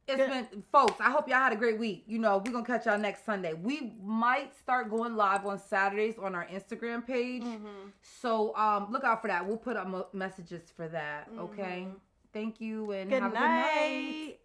[SPEAKER 1] It's been, folks, I hope y'all had a great week. We're going to catch y'all next Sunday. We might start going live on Saturdays on our Instagram page. Mm-hmm. So look out for that. We'll put up messages for that, okay? Thank you and have a good night.